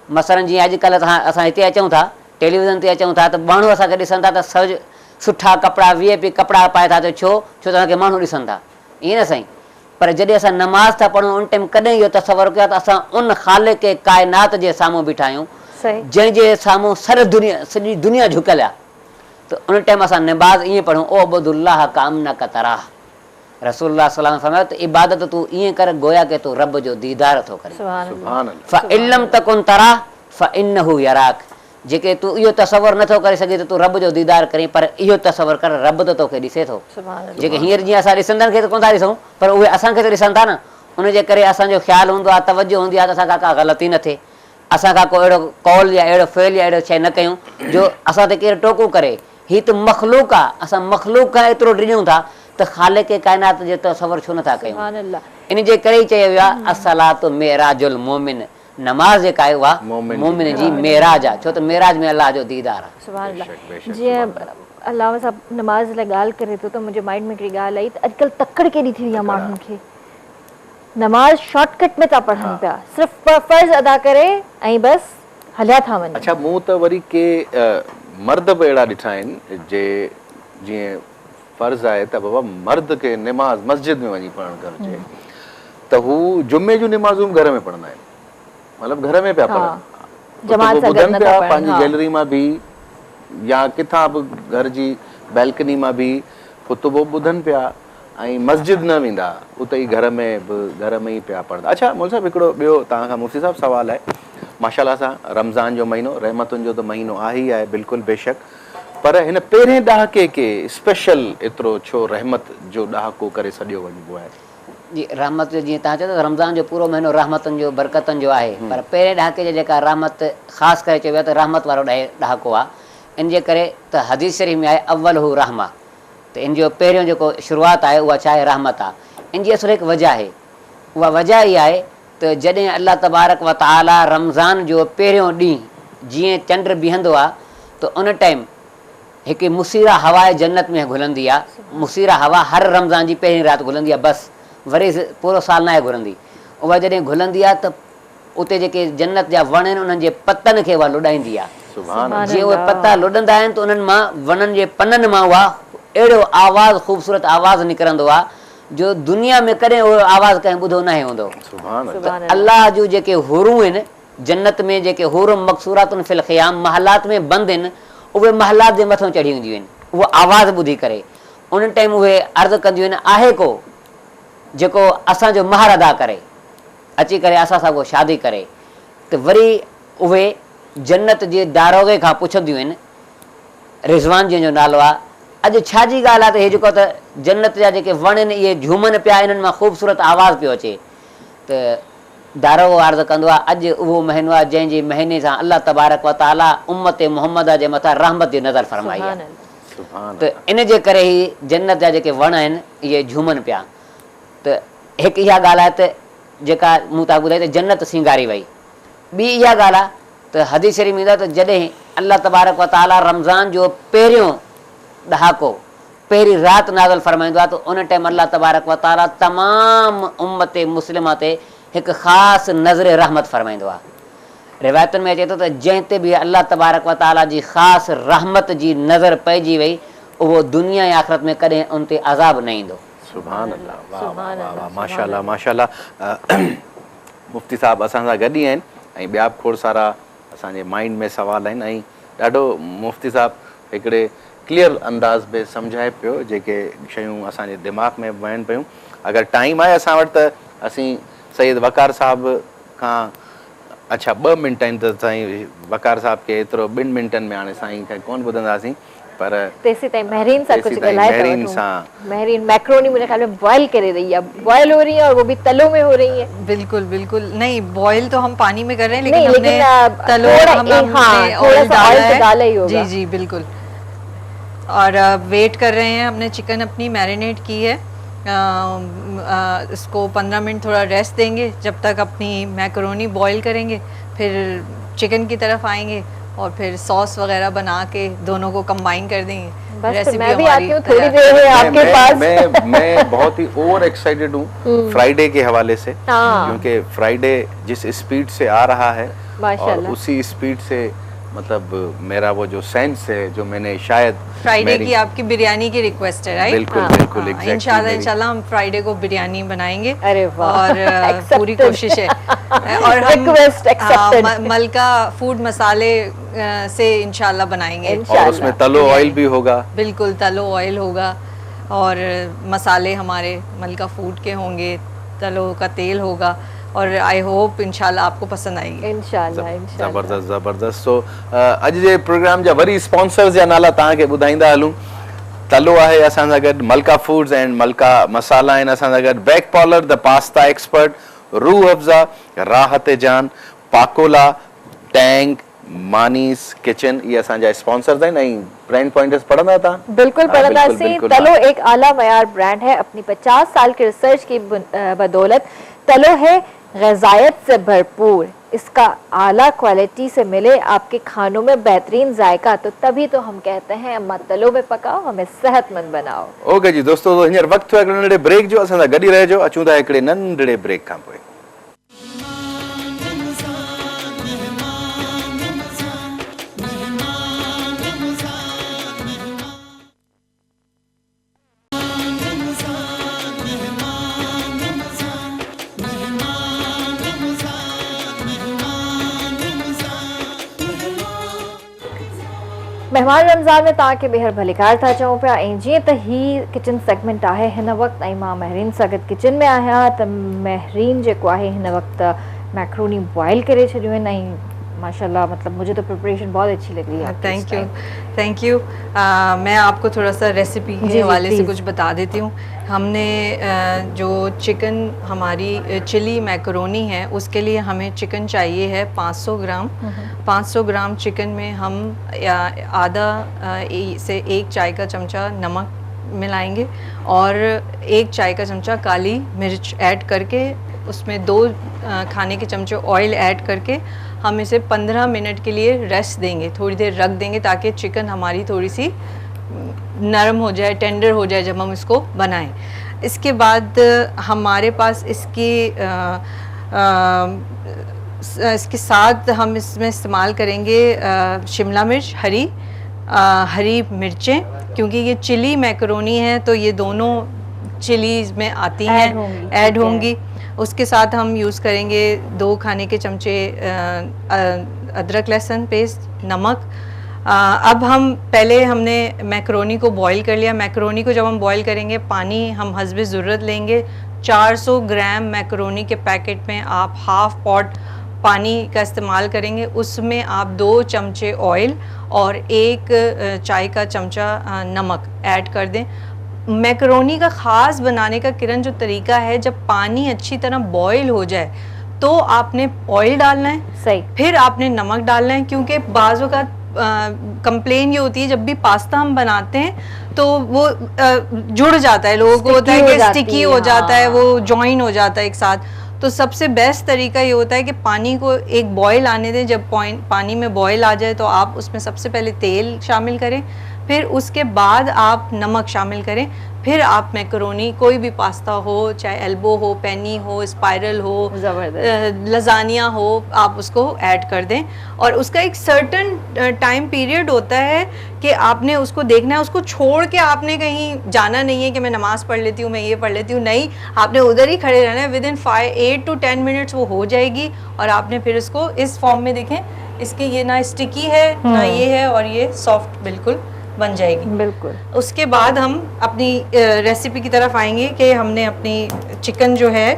मसइलनि जीअं अॼुकल्ह असां हिते अचूं था, टेलीविज़न ते अचूं था, त माण्हू असांखे ॾिसनि था त सभु सुठा कपिड़ा VIP कपिड़ा पाए था, त छो तव्हांखे माण्हू ॾिसनि था, ईअं न साईं। पर जॾहिं असां नमाज़ था पढ़ूं उन टाइम कॾहिं इहो तसवर कयो त असां उन ख़ालिक़ काइनात जे साम्हूं बीठा आहियूं जंहिंजे साम्हूं सॼी दुनिया झुकियल आहे। तो उन टाइम असां नमाज़ ईअं पढ़ूं ओ अबुदुल्लाह कामना का तराह। रसूलुल्लाह सल्लल्लाहु अलैहि वसल्लम त इबादत तूं ईअं कर गोया के तूं रब जो दीदार थो करे। सुभान अल्लाह। सुभान अल्लाह। फ़इल्लम तकुन तराह फ़इन्नहु यराक। जेके तूं इहो तसवर नथो करे सघे त तूं रब जो दीदार करीं, पर इहो तसवर कर रब त तोखे ॾिसे थो। सुभान अल्लाह। जेके हींअर जीअं असां ॾिसंदड़ खे त कोन था ॾिसूं, पर उहे असांखे त ॾिसनि था न। उनजे करे असांजो ख़्यालु हूंदो आहे, तवजो हूंदी आहे त असां खां का ग़लती न थिए, असां खां को अहिड़ो कौल या अहिड़ो फ़ेल या अहिड़ो शइ न कयूं जो असां ते केरु टोकू करे। हीअ त मख़लूक आहे, असां मख़लूक खां एतिरो ॾिजूं था त ख़ालिक़ काइनात जो तसवर छो नथा कयूं। सुभान अल्लाह। इन जे करे ई चयो वियो आहे अस्सलातु मेराजुल मोमिन। नमाज़ जेका आहे उहा मोमिन जी मेराज आहे, छो त मेराज में अलाह जो दीदार आहे। सुभान अल्लाह। जीअं अलामा साहब नमाज़ लाइ ॻाल्हि करे थो त मुंहिंजे माइंड में हिकिड़ी ॻाल्हि आई त अॼुकल्ह तकड़ केॾी थी वई आहे माण्हुनि खे। नमाज़ शॉर्टकट में था पढ़नि पिया, सिर्फ़ु फ़र्ज़ अदा करे ऐं बसि हलिया था वञनि। अच्छा, मूं त वरी के मर्द बि अहिड़ा ॾिठा आहिनि जे जीअं फ़र्ज़ आहे त बाबा मर्द खे नमाज़ मस्जिद में वञी पढ़णु घुरिजे, त हू जुमे जूं नमाज़ूं घर में पढ़ंदा आहिनि, मतिलबु घर में पिया पढ़नि, जमात सां गॾु ॿुधनि नथा पिया पढ़नि, पंहिंजी हा। गैलरी मां बि या किथां बि घर जी बैल्कनी मां बि ख़ुतबो ॿुधनि पिया ऐं मस्जिद न वेंदा, उते ई घर में ई पिया पढ़ंदा। अच्छा मुल साहिबु, हिकिड़ो ॿियो तव्हां खां मुफ़्ती साहिबु सवालु आहे। माशाल्लाह सां रमज़ान जो महीनो रहमतुनि जो त महीनो आहे ई आहे, बिल्कुलु बेशक, पर हिन पहिरें ॾहाके के स्पेशल एतिरो छो रहमत जो ॾहाको करे सॼो वञिबो आहे? जी, रहमत जो जीअं तव्हां चओ था रमज़ान जो पूरो महीनो रहमतुनि जो बरकतुनि जो आहे, पर पहिरें ॾहाके जो जेका रहमत ख़ासि करे चयो वियो आहे त रहमत वारो ॾहाको आहे। इन जे करे त हदीस शरीफ़ में आहे अव्वल हू रहमा, त इन जो पहिरियों जेको शुरूआति आहे उहा छा आहे? रहमत आहे। इन जी असुल हिकु वजह आहे, उहा वजह इहा आहे त जॾहिं अल्लाह तबारक व तआला रमज़ान जो पहिरियों ॾींहुं जीअं चंड बीहंदो आहे त उन टाइम हिकु मुसीरा हवा जन्नत में घुलंदी आहे। मुसीरा हवा हर रमज़ान जी पहिरीं राति घुलंदी आहे, बसि वरी पूरो साल न आहे घुलंदी। उहा जॾहिं घुलंदी आहे त उते जेके जन्नत जा वण आहिनि उन्हनि जे पतनि खे उहा लुॾाईंदी आहे। जीअं उहे पता लुॾंदा आहिनि त उन्हनि मां वणनि जे पननि मां उहा अहिड़ो आवाज़ु ख़ूबसूरत आवाज़ु निकिरंदो आहे जो दुनिया में कॾहिं उहो आवाज़ु कंहिं ॿुधो न हूंदो। अल्लाह जूं जेके हुरूं आहिनि जन्नत में, जेके हुरूं मक़सूरातुनि फिल ख़ियाम महलात में बंदि आहिनि, उहे महलात जे मथां चढ़ी हूंदियूं आहिनि। उहा आवाज़ु ॿुधी करे उन टाइम उहे अर्ज़ु कंदियूं आहिनि, आहे को जेको असांजो महर अदा करे अची करे असां सां को शादी करे। त वरी उहे जन्नत जे दारोगे खां पुछंदियूं आहिनि, रिज़वान जंहिंजो नालो आहे, अॼु छा जी ॻाल्हि आहे त हे जेको त जन्नत जा जेके वण आहिनि इहे झूमनि पिया, इन्हनि मां ख़ूबसूरत आवाज़ु पियो अचे। त दारोगो अर्ज़ु कंदो आहे, अॼु उहो महीनो आहे जंहिंजे महीने सां अल्लाह तबारक व तआला उम्मत मुहम्मद जे मथां रहमत जी नज़र फरमाई आहे। त इन जे करे ई जन्नत जा जेके वण आहिनि इहे झूमनि पिया। त हिकु इहा ॻाल्हि आहे त जेका मूं तव्हां ॿुधाई त जन्नत सिंगारी वई। ॿी इहा ॻाल्हि आहे त हदीस शरीफ़ में ईंदो आहे त जॾहिं अल्लाह तबारक व तआला रमज़ान जो पहिरियों ॾहाको पहिरीं राति नाज़िल फरमाईंदो आहे त उन टाइम अल्लाह तबारक व तआला तमामु उम्मत मुस्लिमा ते हिकु ख़ासि नज़र रहमत फरमाईंदो आहे। रिवायतुनि में अचे थो त जंहिं ते बि अल्लाह तबारक व तआला जी ख़ासि रहमत जी नज़र पइजी वई, उहो दुनिया ऐं आख़िरत में कॾहिं उन ते अज़ाब न ईंदो। सुभान अल्लाह, वाह वाह वाह, माशाल्लाह माशाल्लाह। मुफ्ती साहब असां सां गॾु ई आहिनि ऐं ॿिया बि खोड़ सारा असांजे माइंड में सवाल आहिनि ऐं ॾाढो मुफ्ती साहब हिकिड़े क्लियर अंदाज़ में सम्झाए पियो जेके शयूं असांजे दिमाग़ में वहनि पियूं। अगरि टाइम आहे असां वटि त असीं सैयद वक़ार साहब खां, अच्छा 2 मिंट आहिनि त साईं वक़ार साहब खे एतिरो 2 मिंटनि में हाणे साईं खे कोन ॿुधंदासीं, पर तेसी ताईं महरीन सां कुछ ॻाल्हाए महरीन सां। महरीन मैक्रोनी मुझे ख्याल में बॉयल करे रही है, बॉयल हो रही है और वो भी तलों में हो रही है। बिल्कुल बिल्कुल नहीं, बॉयल तो हम पानी में कर रहे हैं नहीं, लेकिन हमने तलों हमने ऑयल डाला है। जी जी बिल्कुल। और वेट कर रहे हैं, हमने चिकन अपनी मैरिनेट की है, इसको 15 मिनट थोड़ा रेस्ट देंगे जब तक अपनी मैकरोनी बॉईल करेंगे, फिर चिकन की तरफ आएंगे और फिर सॉस वगैरह बना के दोनों को कंबाइन कर देंगे। बस मैं भी आती हूँ थोड़ी देर है आपके पास। मैं बहुत ही ओवर एक्साइटेड हूँ फ्राइडे के हवाले से, क्योंकि फ्राइडे जिस स्पीड से आ रहा है और उसी स्पीड से मतलब मेरा वो जो सेंस है जो मैंने शायद फ्राइडे की आपकी बिरयानी की रिक्वेस्ट है, राइट? बिल्कुल बिल्कुल exactly इंशाल्लाह हम फ्राइडे को बिरयानी बनाएंगे। अरे वाह, और पूरी कोशिश है और हम रिक्वेस्ट एक्सेप्टेड। मलका फूड मसाले से इंशाल्लाह बनाएंगे। और उसमें तलो ऑयल भी होगा। बिल्कुल, तलो ऑयल होगा और मसाले हमारे मलका फूड के होंगे, तलो का तेल होगा और आई होप इंशाल्लाह आपको पसंद आएगी। इंशाल्लाह ज़बरदस्त ज़बरदस्त। सो अॼु जे प्रोग्राम जा वरी स्पॉन्सर्स जा नाला तव्हांखे ॿुधाईंदा हलूं। तलो आहे असां सां गॾु, मलका फूड्स एंड मलका मसाला आहिनि असां सां गॾु, bake parlour the pasta expert, Rooh Afza, राहत जान, पाकोला, टैंक, मानीस किचन, ये असांजा स्पॉन्सर्स आहिनि। ऐं ब्रांड पॉइंटर्स पढ़ंदा तव्हां? बिल्कुल पढ़ंदासीं। तलो एक आला मयार ब्रांड है। अपनी 50 साल की रिसर्च की बदौलत तलो है ग़िज़ायत से भरपूर। इसका आला क्वालिटी से मिले आपके खानों में बेहतरीन जायका, तो तभी तो हम कहते हैं अम्मा तलो में पकाओ, हमें सेहतमंद बनाओ। ओके जी दोस्तों, तो हींअर वक़्तु आहे हिकिड़े नंढे ब्रेक जो, असां सां गॾु ई रहिजो। अचूं था हिकिड़े नंढड़े ब्रेक खां पोइ। मेहमान रमज़ान में तव्हांखे ॿीहर भलीकार था चऊं पिया। ऐं जीअं त ही किचन सेगमेंट आहे हिन वक़्तु, ऐं मां महरीन सां गॾु किचन में आहियां, त महरीन जेको आहे हिन वक़्तु मैक्रोनी बॉयल करे छॾियूं आहिनि। ऐं माशाल्लाह मतलब मुझे तो प्रिपरेशन बहुत अच्छी लग रही है। Thank you. मैं आपको थोड़ा सा रेसिपी के हवाले से कुछ बता देती हूँ। हमने जो चिकन हमारी चिली मैकरोनी है उसके लिए हमें चिकन चाहिए है 500 ग्राम। 500 ग्राम चिकन में हम आधा से 1 चाय का चमचा नमक मिलाएंगे और 1 चाय का चमचा काली मिर्च ऐड करके उसमें 2 खाने के चमचे ऑयल ऐड करके हम इसे 15 मिनट के लिए रेस्ट देंगे, थोड़ी देर रख देंगे ताकि चिकन हमारी थोड़ी सी नरम हो जाए, टेंडर हो जाए जब हम इसको बनाएं। इसके बाद हमारे पास इसके साथ हम इसमें इस्तेमाल करेंगे शिमला मिर्च, हरी मिर्चें, क्योंकि ये चिली मैकरोनी है तो ये दोनों चिलीज़ में आती हैं, ऐड होंगी। उसके साथ हम यूज़ करेंगे 2 खाने के चमचे अदरक लहसुन पेस्ट, नमक। अब हमने मैकरोनी को बॉईल कर लिया। मैकरोनी को जब हम बॉईल करेंगे पानी हम हस्बे ज़रूरत लेंगे। 400 ग्राम मैकरोनी के पैकेट में आप हाफ पॉट पानी का इस्तेमाल करेंगे, उसमें आप 2 चमचे ऑयल और 1 चाय का चमचा नमक ऐड कर दें। मैकरोनी का ख़ास बनाने का किरण जो तरीका है, जब पानी अच्छी तरह बॉईल हो जाए तो आपने ऑयल डालना है, सही, फिर आपने नमक डालना है, क्योंकि बाज़ों का कंप्लेन ये होती है जब भी पास्ता हम बनाते हैं तो वो जुड़ जाता है, लोगों को होता है कि स्टिकी हो जाता है, वो जॉइन हो जाता है एक साथ। तो सबसे बेस्ट तरीका ये होता है कि पानी को एक बॉयल आने दें। जब पानी में बॉयल आ जाए तो आप उसमें सबसे पहले तेल शामिल करें, फिर उसके बाद आप नमक शामिल करें, फिर आप मैकरोनी, कोई भी पास्ता हो, चाहे एल्बो हो, पेनी हो, स्पाइरल हो, लजानिया हो, आप उसको ऐड कर दें। और उसका एक सर्टन टाइम पीरियड होता है कि आपने उसको देखना है, उसको छोड़ के आपने कहीं जाना नहीं है कि मैं नमाज़ पढ़ लेती हूँ, मैं ये पढ़ लेती हूँ, नहीं, आपने उधर ही खड़े रहना है। विदिन 8 to 10 मिनट्स वो हो जाएगी और आपने फिर इसको इस फॉर्म में देखें, इसके ये ना स्टिकी है ना ये है, और ये सॉफ्ट बिल्कुल बन जाएगी। बिल्कुल। उसके बाद हम अपनी रेसिपी की तरफ आएंगे कि हमने अपनी चिकन जो है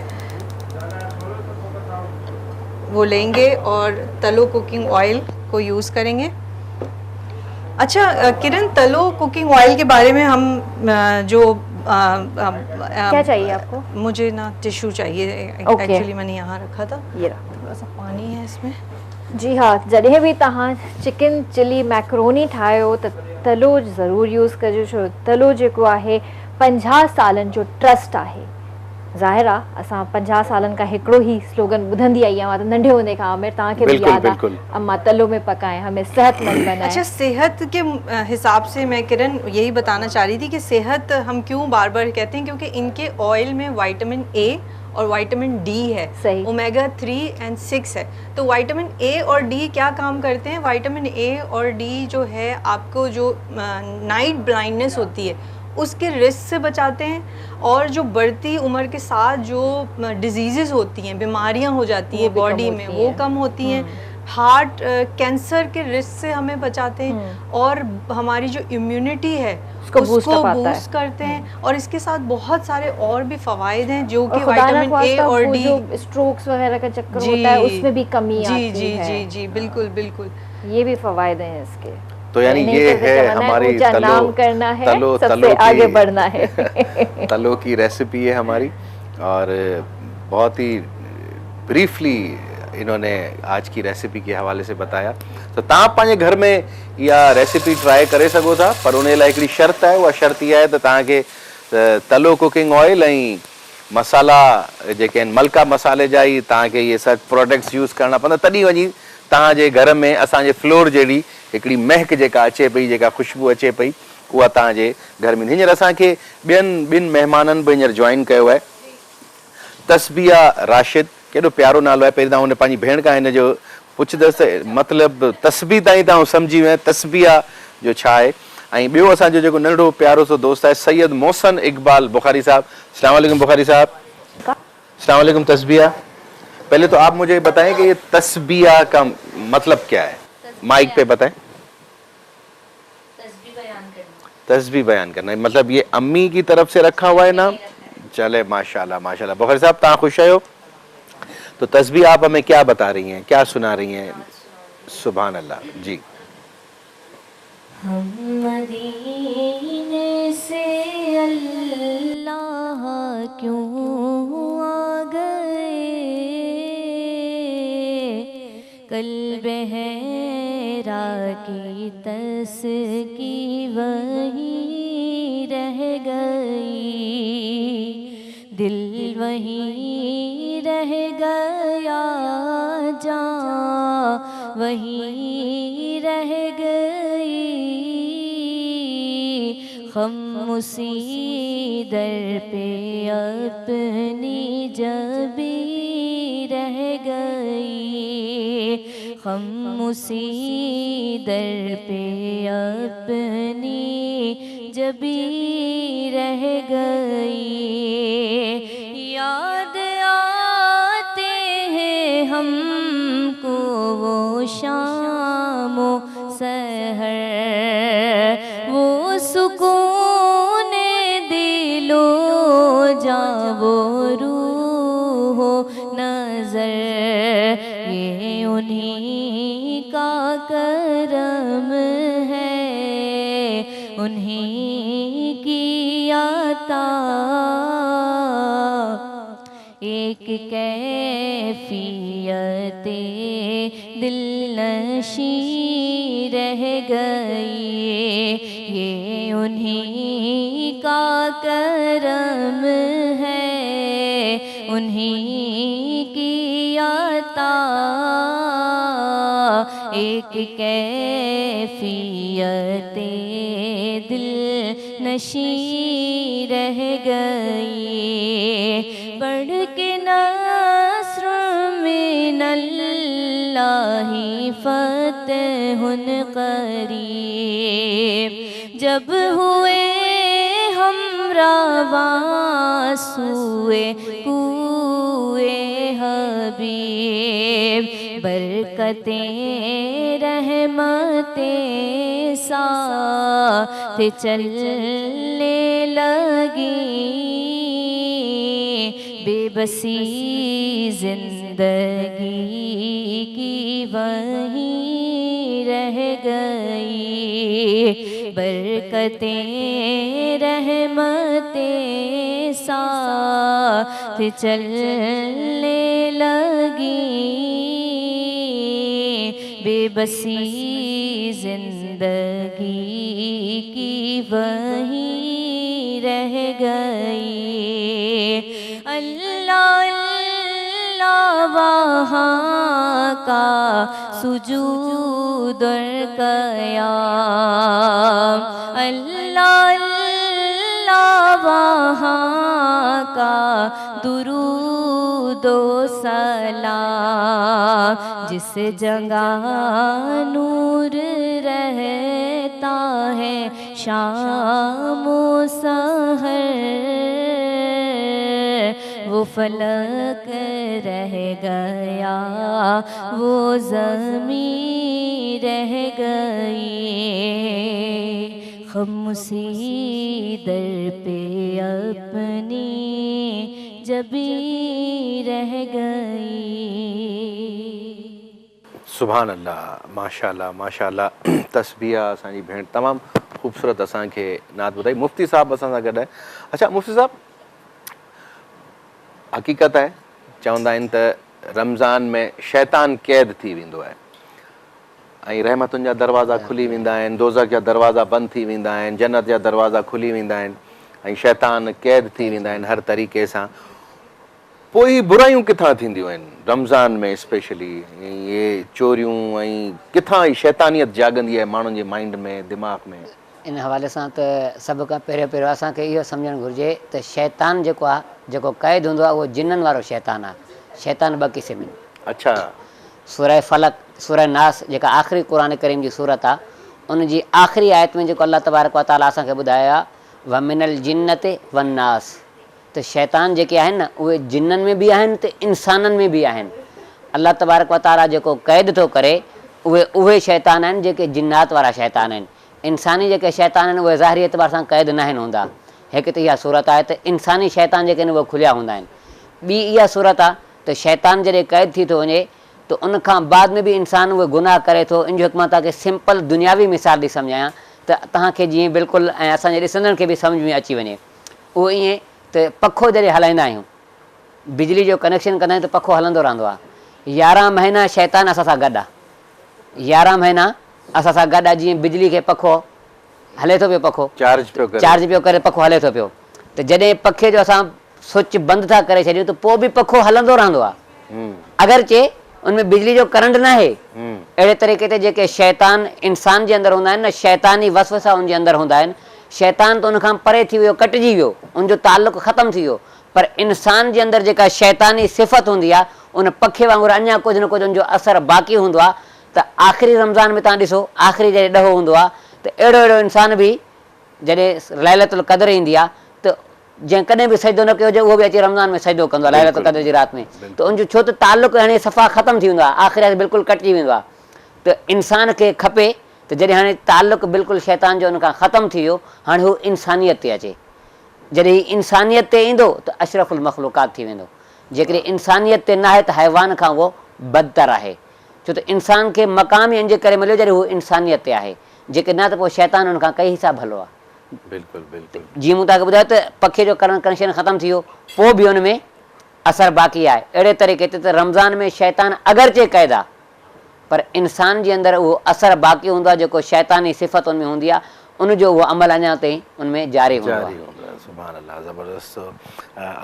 वो लेंगे और तलो कुकिंग ऑयल को यूज़ करेंगे। अच्छा किरण, तलो कुकिंग ऑयल के बारे में हम क्या चाहिए आपको? मुझे ना टिश्यू चाहिए एक्चुअली, मैंने यहाँ रखा था, ये थोड़ा सा पानी है इसमें। जी हाँ, जॾहिं भी तव्हां चिकन चिली मैक्रोनी ठाहियो त तलो ज़रूर यूज़ कजो, छो तलो जेको आहे 50 सालन जो ट्रस्ट आहे। ज़ाहिर आहे असां 50 सालन खां हिकिड़ो ही स्लोगन ॿुधंदी आई आहियां, नंढे हूंदे खां। आमिर तव्हांखे भी याद आहे, अम्मा तलो में पकाएं, हमें सेहतमंद बनाएं। अच्छा, सेहत के हिसाब से मैं किरण यही बताना चाह रही थी कि सेहत हम क्यों बार बार कहते हैं, क्योंकि इनके ऑयल में विटामिन ए और विटामिन डी है, सही। ओमेगा 3 एंड 6 है। तो विटामिन ए और डी क्या काम करते हैं? विटामिन ए और डी जो है आपको जो नाइट ब्लाइंडनेस होती है उसके रिस्क से बचाते हैं, और जो बढ़ती उम्र के साथ जो डिजीज़ेस होती हैं, बीमारियां हो जाती हैं भी कम बॉडी में, होती वो हैं। कम होती हैं। हार्ट कैंसर के रिस्क से हमें बचाते हैं, और हमारी जो इम्यूनिटी है उसको boost उसको up आता है। बूस्ट करते हैं। और इसके साथ बहुत सारे और भी फ़वाइद हैं जो कि और खुदा ना विटामिन ए ख्वास्ता और वो डी। जो स्ट्रोक्स वगैरह का चक्कर होता है उसमें भी कमी जी आती जी है। जी जी बिल्कुल बिल्कुल। ये भी फवायद हैं इसके। तो यानी नहीं ये तो है जमाना हमारी ऊंचा नाम करना है, सबसे आगे बढ़ना है। तलो की रेसिपी है हमारी, और बहुत ही ब्रीफली इन्होंने आज की रेसिपी के हवाले से बताया। तो तव्हां पंहिंजे घर में इहा रेसिपी ट्राई करे सघो था, पर उन लाइ हिकिड़ी शर्त आहे, उहा शर्त इहा आहे त तव्हांखे तलो कुकिंग ऑयल ऐं मसाला जेके आहिनि मलका मसाले जा ई तव्हांखे इहे सभु प्रोडक्ट्स यूज़ करणा पवंदा, तॾहिं वञी तव्हांजे घर में असांजे फ्लोर जहिड़ी हिकिड़ी महक जेका अचे पई, जेका ख़ुशबू अचे पई, उहा तव्हांजे घर में। हींअर असांखे ॿिनि महिमाननि बि हींअर जॉइन कयो आहे। तस्बिया राशिद, केॾो प्यारो नालो आहे। पहिरीं तव्हां हुन पंहिंजी भेण खां हिन जो पुछंदसि मतिलबु तस्बी ताईं तव्हां सम्झी विया तस्बिया जो छा आहे। ऐं ॿियो असांजो जेको नंढो प्यारो सो दोस्त आहे सैयद मोहसन इकबाल बुखारी साहब। अस्सलाम वालेकुम बुखारी साहब। अस्सलाम वालेकुम तस्बिया। पहले तो आप मुझे बताएं कि ये तस्बिया का मतलब क्या है, माइक पे बताएं। तस्बी बयान करना, मतलब ये अम्मी की तरफ से रखा हुआ है नाम। चले माशाल्लाह माशाल्लाह। बुखारी साहब ता खुश हो? तो तस्बी आप हमें क्या बता रही हैं, क्या सुना रही हैं? सुभान अल्लाह जी। हम मदीने से अल्लाह क्यों आ गए, कल्ब हेरा की तस्की वहीं रह गई, दिल वहीं रह गया, जान वहीं रह गई, हम उसी दर पे अपनी जबी रह गई, हम उसी दर पे अपनी जबी रह गई, याद आते हैं हमको वो शामो सहर, वो सुकून दिलो जावो रूहो नजर, ये उन्हीं का करम है, उन्हीं की आता, एक कैफियते दिल नशी रह गई, ये उन्हीं का करम है, उन्हीं की आता, एक कैफियते दिल नशी रह गई, बढ़ के नस्र मिनल्लाहि फतहुन करीब, जब हुए हम रवां सूए कुए हबीब, बरकतें रहमतें साथ चलने लगी, बेबसी जिंदगी की वहीं रह गई, बरकतें रहमतें साथ चलने लगी, बेबसी जिंदगी की वहीं रह गई, अल्लाह अल्लाह वहाँ का सुजूद और क़याम, अल्लाह अल्लाह वहाँ का दुरूद दो सलाम, जिस जगह नूर रहता है शाम व सहर, वो फलक रह गया, वो ज़मीं रह गई, खामोशी दर पे अपनी जबी रह गई। सुभान अल्लाह, माशाल्लाह माशाल्लाह। तस्बीह असांजी भेण तमामु ख़ूबसूरत असांखे नात ॿुधाई। मुफ़्ती साहब असां सां गॾु आहे। अच्छा मुफ़्ती साहब, हक़ीक़त आहे चवंदा आहिनि त रमज़ान में शैतान क़ैद थी वेंदो आहे ऐं रहमतुनि जा दरवाज़ा खुली वेंदा आहिनि, दोज़ख जा दरवाज़ा बंदि थी वेंदा आहिनि, जन्नत जा दरवाज़ा खुली वेंदा आहिनि ऐं शैतान क़ैद थी वेंदा आहिनि हर तरीक़े सां। पोइ बुराइयूं किथां थींदियूं आहिनि रमज़ान में स्पेशली, इहे चोरियूं ऐं किथां ई शैतानियत जाॻंदी आहे माण्हुनि जे माइंड में, दिमाग़ में? इन हवाले सां त सभ खां पहिरियों असांखे इहो सम्झणु घुरिजे त शैतान जेको आहे, जेको क़ैद हूंदो आहे, उहो जिन्ननि वारो शैतान आहे। शैतान ॿ क़िस्म आहिनि। अच्छा। सूरह फलक, सूरह नास जेका आख़िरी क़ुरान करीम जी सूरत आहे, उन जी आख़िरी आयत में जेको अल्लाह तबारक व तआला असांखे ॿुधायो आहे, व मिनल जिन्नति वन नास, त शैतान जेके आहिनि न उहे जिन्ननि में बि आहिनि त इंसाननि में बि आहिनि। अल्लाह तबारक व तआला जेको क़ैद थो करे उहे शैतान आहिनि जेके जिन्नात वारा शैतान आहिनि। इंसानी जेके शैतान आहिनि उहे ज़ाहिरी एतबार सां क़ैद न आहिनि हूंदा। हिकु त इहा सूरत आहे त इंसानी शैतान जेके आहिनि उहे खुलिया हूंदा आहिनि। ॿी इहा सूरत आहे त शैतान जॾहिं क़ैद थी थो वञे त उन खां बाद में बि इंसान उहे गुनाह करे थो। इन जो हिकु मां तव्हांखे सिंपल दुनियावी मिसाल थी सम्झायां त तव्हांखे जीअं बिल्कुलु ऐं असांजे ॾिसंदड़ खे बि सम्झ में अची वञे। उहो ईअं त पखो जॾहिं हलाईंदा आहियूं, बिजली जो कनेक्शन कंदा आहियूं त पखो हलंदो रहंदो आहे। 11 महीना शैतान असां सां गॾु आहे। 11 महीना असां सां गॾु आहे। जीअं बिजली खे पखो हले थो पियो, पखो चार्ज पियो करे पखो हले थो पियो, त जॾहिं पखे जो असां स्विच बंदि था करे छॾियूं त पोइ बि पखो हलंदो रहंदो आहे, अगरचे उनमें बिजली जो करंट न आहे। अहिड़े तरीक़े ते जेके शैतान इंसान जे अंदरि हूंदा आहिनि न, शैतानी वसवसा उनजे अंदरि हूंदा आहिनि। शैतान त उनखां परे थी वियो, कटिजी वियो, उनजो ताल्लुक़ ख़तमु थी वियो। पर इंसान जे अंदरि जेका शैतानी सिफ़त हूंदी आहे, उन पखे वांगुरु अञा कुझु न कुझु उनजो असरु बाक़ी हूंदो आहे। त आख़िरी रमज़ान में तव्हां ॾिसो, आख़िरी जॾहिं ॾहो हूंदो आहे त अहिड़ो अहिड़ो इंसान बि जॾहिं लैलतुल क़द्र ईंदी आहे त जंहिं कॾहिं बि सजदो न कयो हुजे उहो बि अची रमज़ान में सजदो कंदो आहे लैलतुल क़द्र जी राति में। त उनजो छो त ताल्लुक़ हाणे सफ़ा ख़तमु थी वेंदो आहे, आख़िरी बिल्कुलु कटिजी वेंदो आहे। त इंसान खे खपे त जॾहिं हाणे ताल्लुक़ बिल्कुलु शैतान जो उनखां ख़तमु थी वियो, हाणे हू इंसानियत ते अचे। जॾहिं इंसानियत ते ईंदो त अशरफुल मख़लूक़ात थी वेंदो। जेकॾहिं इंसानियत ते न आहे त हैवान खां उहो बदतर आहे, छो त इंसान खे मक़ाम ई इन जे करे मिलियो जॾहिं हू इंसानियत ते आहे। जेके न त पोइ शैतान उनखां कई हिसाब भलो आहे। बिल्कुलु बिल्कुलु। जीअं मूं तव्हांखे ॿुधायो त पखे जो कनेक्शन ख़तमु थी वियो, पोइ बि हुन में असरु बाक़ी आहे। अहिड़े तरीक़े ते त रमज़ान में शैतान अगरचे क़ैद आहे, पर इंसान जे अंदरि उहो असरु बाक़ी हूंदो आहे। जेको शैतानी सिफ़त उनमें हूंदी आहे, उनजो उहो अमल अञा ताईं उनमें जारी हूंदो आहे। सुभान अल्लाह, ज़बरदस्त।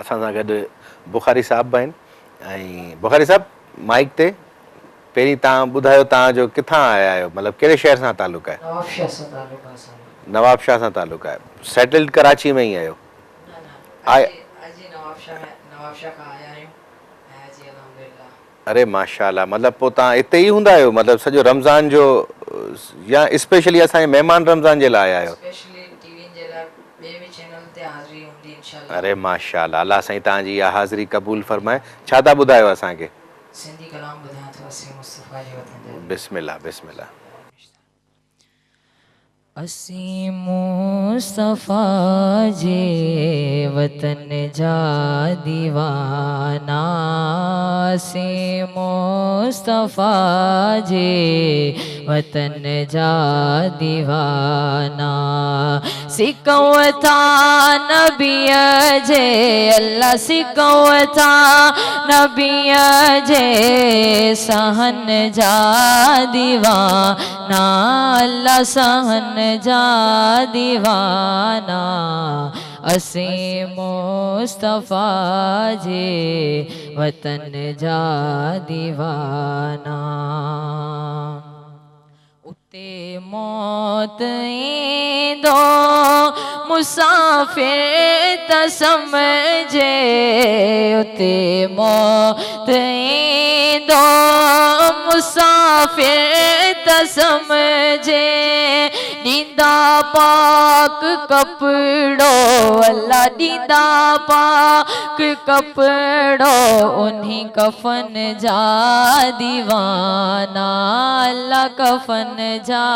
असां सां गॾु बुखारी साहब बि आहिनि। ऐं बुखारी साहब, माइक ते पहिरीं तव्हां ॿुधायो तव्हांजो किथां आया आहियो, मतिलबु कहिड़े शहर सां तालुक़ु आहे? नवाबशाह सां तालुक़ु आहे। सेटल्ड कराची में ई आहियो? अरे माशाल्लाह, मतिलबु पोइ तव्हां हिते ई हूंदा आहियो, मतिलबु सॼो रमज़ान जो, या स्पेशली असांजे महिमान रमज़ान जे लाइ आया आहियो? अरे माशाल्लाह, अल्लाह साईं तव्हांजी इहा हाज़िरी क़बूल फरमाए। छा था ॿुधायो असांखे? सिंधी कलाम ॿुधायां थो असीं मुस्तफ़ा जे वतन ते। बिस्मिल्लाह बिस्मिल्लाह। असीं मुस्तफ़ा जे वतन जा दीवाना, असीं मुस्तफ़ा जे वतन जा दीवाना। सिकऊं था नबीअ जे अल्लाह, सिकऊं था नबीअ जे सहन जा दीवाना, अल्लाह सहन जा दीवाना। असीं मुस्तफ़ा जे वतन जा दीवाना। ते मौत ईंदो मुसाफ़िर त समझे, उते मौत ईंदो मुसाफ़िर त समझे, ॾींदा पाक कपिड़ो अल्लाह ॾींदा पाक कपिड़ो, उन्हीं कफ़न जा दीवाना, अल्लाह कफ़न जा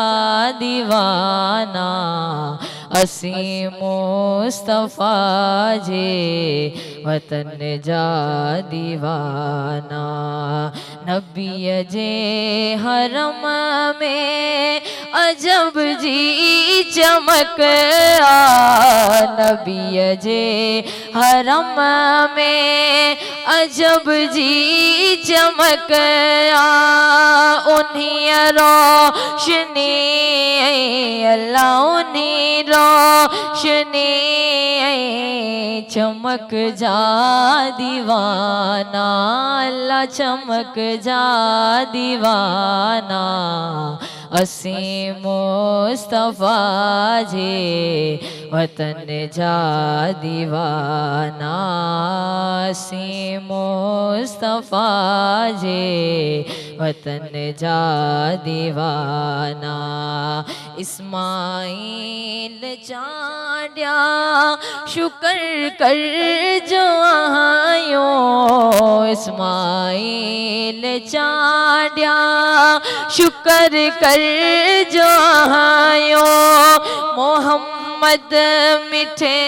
दीवाना, असीं मुस्तफ़ा जे वतन जा दीवाना। नबीअ जे हरम में अजब जी चमक आ, नबीअ जे हरम में अजब जी चमक आ, उन्हीं रोशनी अल्लाह उन्हीं रोशनी चमक जा दीवाना, अल्लाह चमक जा दीवाना, असीं मुस्तफ़ा जे वतन जा दीवाना, असीं मुस्तफ़ा जे वतन जा दीवाना। इस्माइल चांडिया शुक्र कर जो आयो, इस्माइल चांडिया शुक्र कर जो आयो, मोहम्मद मिठे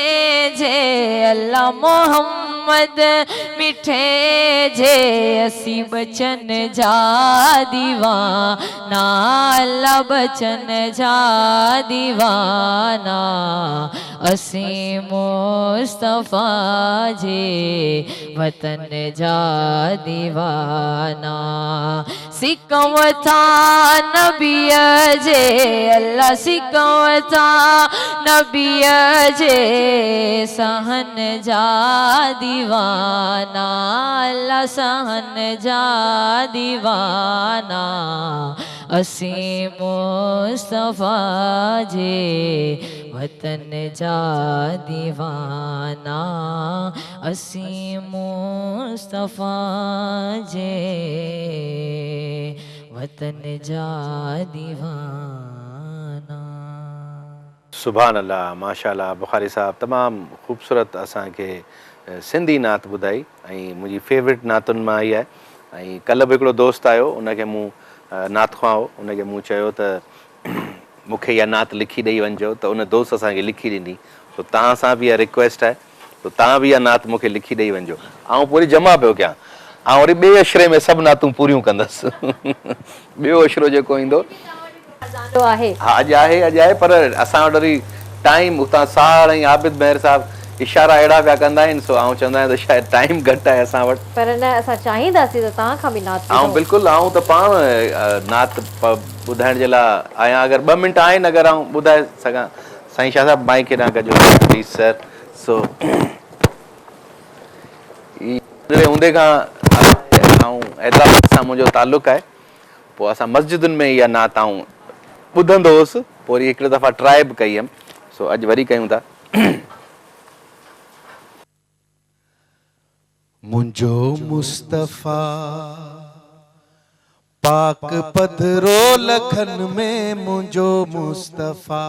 जे अल्लाह मोहम्मद मिठे जे, असी बचन जा दीवाना, अल्लाह बचन जा दीवाना, असीं मुस्तफ़ा जे वतन जा दीवाना। सिकव था नबीअ जे अल्लाह सिकव था नबीअ जे, सहन जा दीवाना, अल्लाह सहन जा दीवाना, असीं मुस्तफ़ा जे वतन जा दीवाना, असीं मुस्तफ़ा जे वतन जा दीवाना। सुभान अल्लाह, माशाल्लाह। बुखारी साहब तमामु ख़ूबसूरत असांखे सिंधी नात ॿुधाई ऐं मुंहिंजी फेवरेट नातुनि मां आई आहे। ऐं कल्ह बि हिकिड़ो दोस्त आयो, उनखे मूं नात खुआओ, उनखे मूं चयो त मूंखे इहा नात लिखी ॾेई वञिजो, त उन दोस्त असांखे लिखी ॾिनी। तो तव्हां सां बि इहा रिक्वेस्ट आहे, तो तव्हां बि इहा नात मूंखे लिखी ॾेई वञिजो। ऐं पूरी जमा पियो कयां, ऐं वरी ॿिए अशरे में सभु नातूं पूरियूं कंदसि। ॿियो अशरो जेको ईंदो आहे, हा अॼु आहे, पर असां वटि वरी टाइम उतां सार ऐं आबिद मेहर साहब इशारा अहिड़ा पिया कंदा आहिनि, सो आउं चवंदा आहिनि त शायदि टाइम घटि आहे असां वटि, पर न असां चाहींदासीं त तव्हां खां बि नात ऐं बिल्कुलु आउं त पाण नात ॿुधाइण जे लाइ आहियां। अगरि 2 मिंट आहिनि, अगरि आउं ॿुधाए सघां। साईं शाह साहब माइक हेॾां कजो प्लीज़ सर। सो हूंदे खां ऐं हैदराबाद सां मुंहिंजो तालुक़ु आहे, पोइ असां मस्जिदुनि में इहा नात आऊं ॿुधंदो हुउसि, पोइ वरी हिकिड़े दफ़ा ट्राए बि कई हुयमि, सो अॼु वरी कयूं था। मुंहिंजो मुस्तफ़ा पाक पधरो लखन में, मुंहिंजो मुस्तफ़ा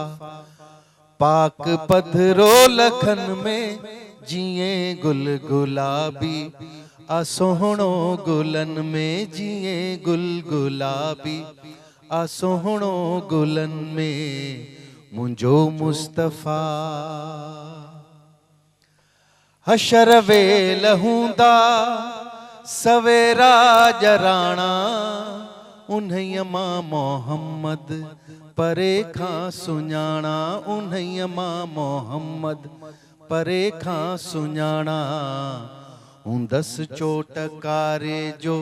पाक पधरो लखन में, जीअं गुल गुलाबी आ सोहणो गुलन में, जीअं गुल गुलाबी आ सोहणो गुलन में, मुंहिंजो मुस्तफ़ा। हशर वेल हूंदा सवेरा जराणा, उन्हीअ मां मोहम्मद परे खां सुञाणा, उन्हीअ मां मोहम्मद परे खां सुञाणा। हूंदसि चोटकारे जो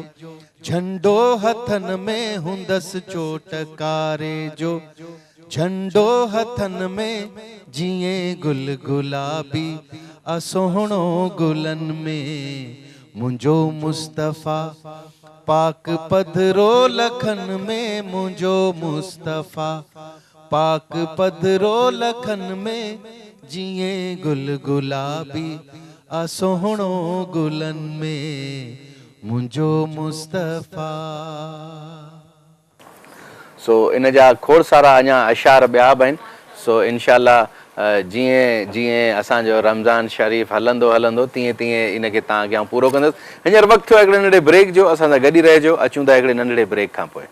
झंडो हथन में, हूंदसि चोटकारे जो झंडो हथन में, जीअं गुल गुलाबी आ सोहणो गुलन में, मुंहिंजो मुस्तफ़ा पाक पधरो लखन में मुंहिंजो मुस्तफ़ा, पाक पधरो लखन में जिए गुल गुलाबी आ सोहणो गुलन में मुंहिंजो मुस्तफ़ा। सो इन जा खोड़ सारा अञा अशार ॿिया बि आहिनि। सो इनशाला जीअं जीअं असांजो रमज़ान शरीफ़ हलंदो हलंदो तीअं तीअं इनखे तव्हां अॻियां पूरो कंदुसि। हींअर वक़्तु थियो हिकिड़े नंढे ब्रेक जो, असां सां गॾु ई रहिजो। अचूं था हिकिड़े नंढड़े ब्रेक खां पोइ।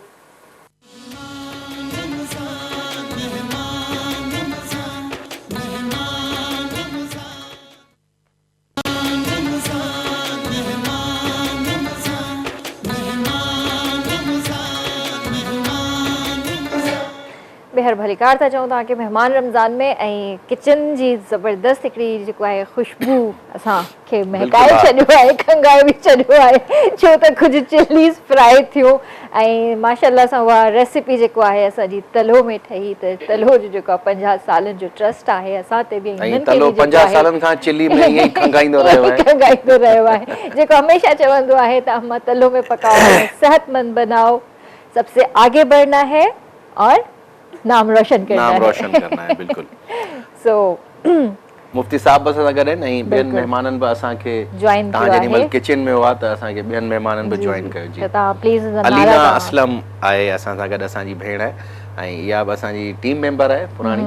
ॿीहर भलीकार था चऊं तव्हांखे महिमान रमज़ान में, ऐं किचन जी ज़बरदस्त हिकिड़ी जेको आहे ख़ुशबू असांखे महकाए छॾियो आहे, खंगाए बि छॾियो आहे, छो त कुझु चिलीज़ फ्राई थियो ऐं माशाल्लाह सां उहा रेसिपी जेको आहे असांजी तलो में ठही। त तलो जो जेको आहे 50 सालनि जो ट्रस्ट आहे असां ते बि, तलो 50 सालनि खां चिली में ईअं ई खंगाईंदो रहियो आहे, जेको हमेशह चवंदो आहे त अम्मा तलो में पकाओ, सेहतमंद बनाओ, सबसे आगे बढ़ना है और नाम रोशन करना है। बिल्कुल। सो मुफ्ती साहब बस सां गॾु आहिनि ऐं ॿियनि महिमाननि बि असांखे जॉइन तव्हां जेॾी महिल किचन में हुआ त असांखे ॿियनि महिमाननि बि जॉइन कयो। जी, तव्हां प्लीज़ अलीना असलम आहे असां सां गॾु, असांजी भेण आहे ऐं इहा बि असांजी टीम मेंबर आहे पुराणी।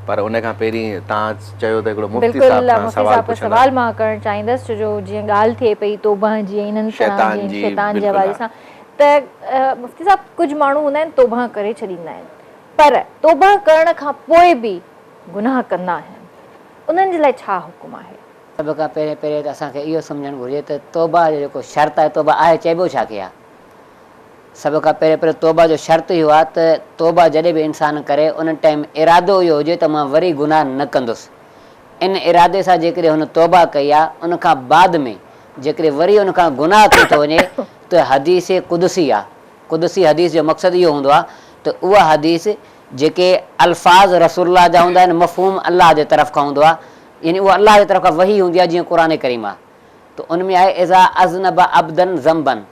पर उन खां पहिरीं तव्हां चयो त हिकिड़ो मुफ्ती साहब खां सवाल मां करणु चाहींदसि, छो जो जीअं ॻाल्हि थिए पई तौबा जी इन्हनि शैतान जे हवाले सां, त मुफ्ती साहब कुझु माण्हू हूंदा आहिनि तौबा करे छॾींदा आहिनि, पर तौबा करण खां पोइ बि गुनाह कंदा आहिनि, उन्हनि जे लाइ छा हुकुम आहे? सभ खां पहिरें पहिरें त असांखे इहो सम्झणु घुरिजे त तौबा जो जेको शर्त आहे, तौबा आहे चइबो छा के आहे। सभ खां पहिरें पहिरें तौबा जो शर्त इहो आहे त तौबा जॾहिं बि इंसानु करे उन टाइम इरादो इहो हुजे त मां वरी गुनाह न कंदुसि। इन इरादे सां जेकॾहिं हुन तौबा कई आहे, उन खां बाद में जेकॾहिं वरी उन खां गुनाह थी थो वञे त हदीस कुदसी आहे। कुदसी हदीस जो मक़सदु इहो हूंदो आहे त उहा हदीस जेके अल्फाज़ रसूलुल्लाह जा हूंदा आहिनि, मफ़हूम अल्लाह जे तरफ़ खां हूंदो आहे, यानी उहा अल्लाह जे तरफ़ खां वही हूंदी आहे, जीअं क़ुरान करीम आहे। त उन में आहे इज़ा अज़नब अब्दन ज़म्बन,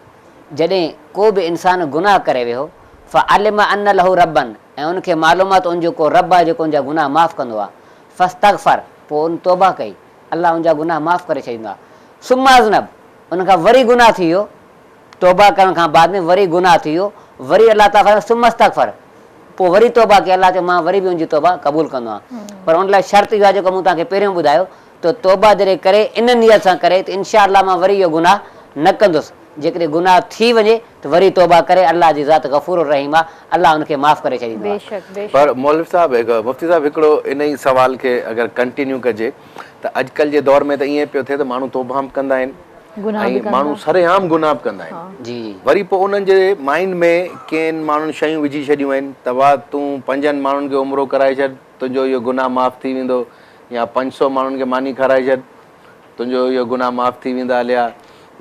जॾहिं को बि इंसानु गुनाह करे वियो फ़अलिम अन्न लहू रब्बन, ऐं उनखे मालूम आहे त उनजो को रब आहे जेको उनजा गुनाह माफ़ कंदो आहे, फ़स्तग़फ़र, पोइ उन तौबा कई, अल्लाह उनजा गुनाह माफ़ करे छॾींदो आहे। सुम्मा अज़नब, उनखां वरी गुनाह थी वियो, तौबा करण खां बाद में वरी गुनाह थी वियो, वरी अल्लाह ताला सुम्मस्तग़फ़र, पोइ वरी तौबा कई, अल्लाह चयो मां वरी बि उनजी तौबा क़बूल कंदो आहियां। पर उन लाइ शर्त इहो आहे जेको मूं तव्हांखे पहिरियों ॿुधायो, त तौबा जॾहिं करे इन नियत सां करे त इंशा अल्लाह मां वरी इहो गुनाह न कंदुसि। जेकॾहिं गुनाह थी वञे त वरी तौबा करे, अल्लाह जी ज़ात गफ़ूर रहीम आहे, अल्लाह उनखे माफ़ करे छॾींदो आहे। पर मौलवी साहब, मुफ्ती साहब, हिकिड़ो इन ई सवाल खे अगरि कंटिन्यू कजे त अॼुकल्ह जे दौर में त ईअं पियो थिए त माण्हू तौबा कंदा आहिनि ऐं माण्हू सरेआम गुनाह कंदा आहिनि। जी, वरी पोइ उन्हनि जे माइंड में कंहिं माण्हुनि शयूं विझी छॾियूं आहिनि त वाह तूं 5 माण्हुनि खे उमिरो कराए छॾ, तुंहिंजो इहो गुनाह माफ़ थी वेंदो, या 500 माण्हुनि खे मानी खाराए छॾ, तुंहिंजो इहो गुनाह माफ़ थी वेंदा हलिया,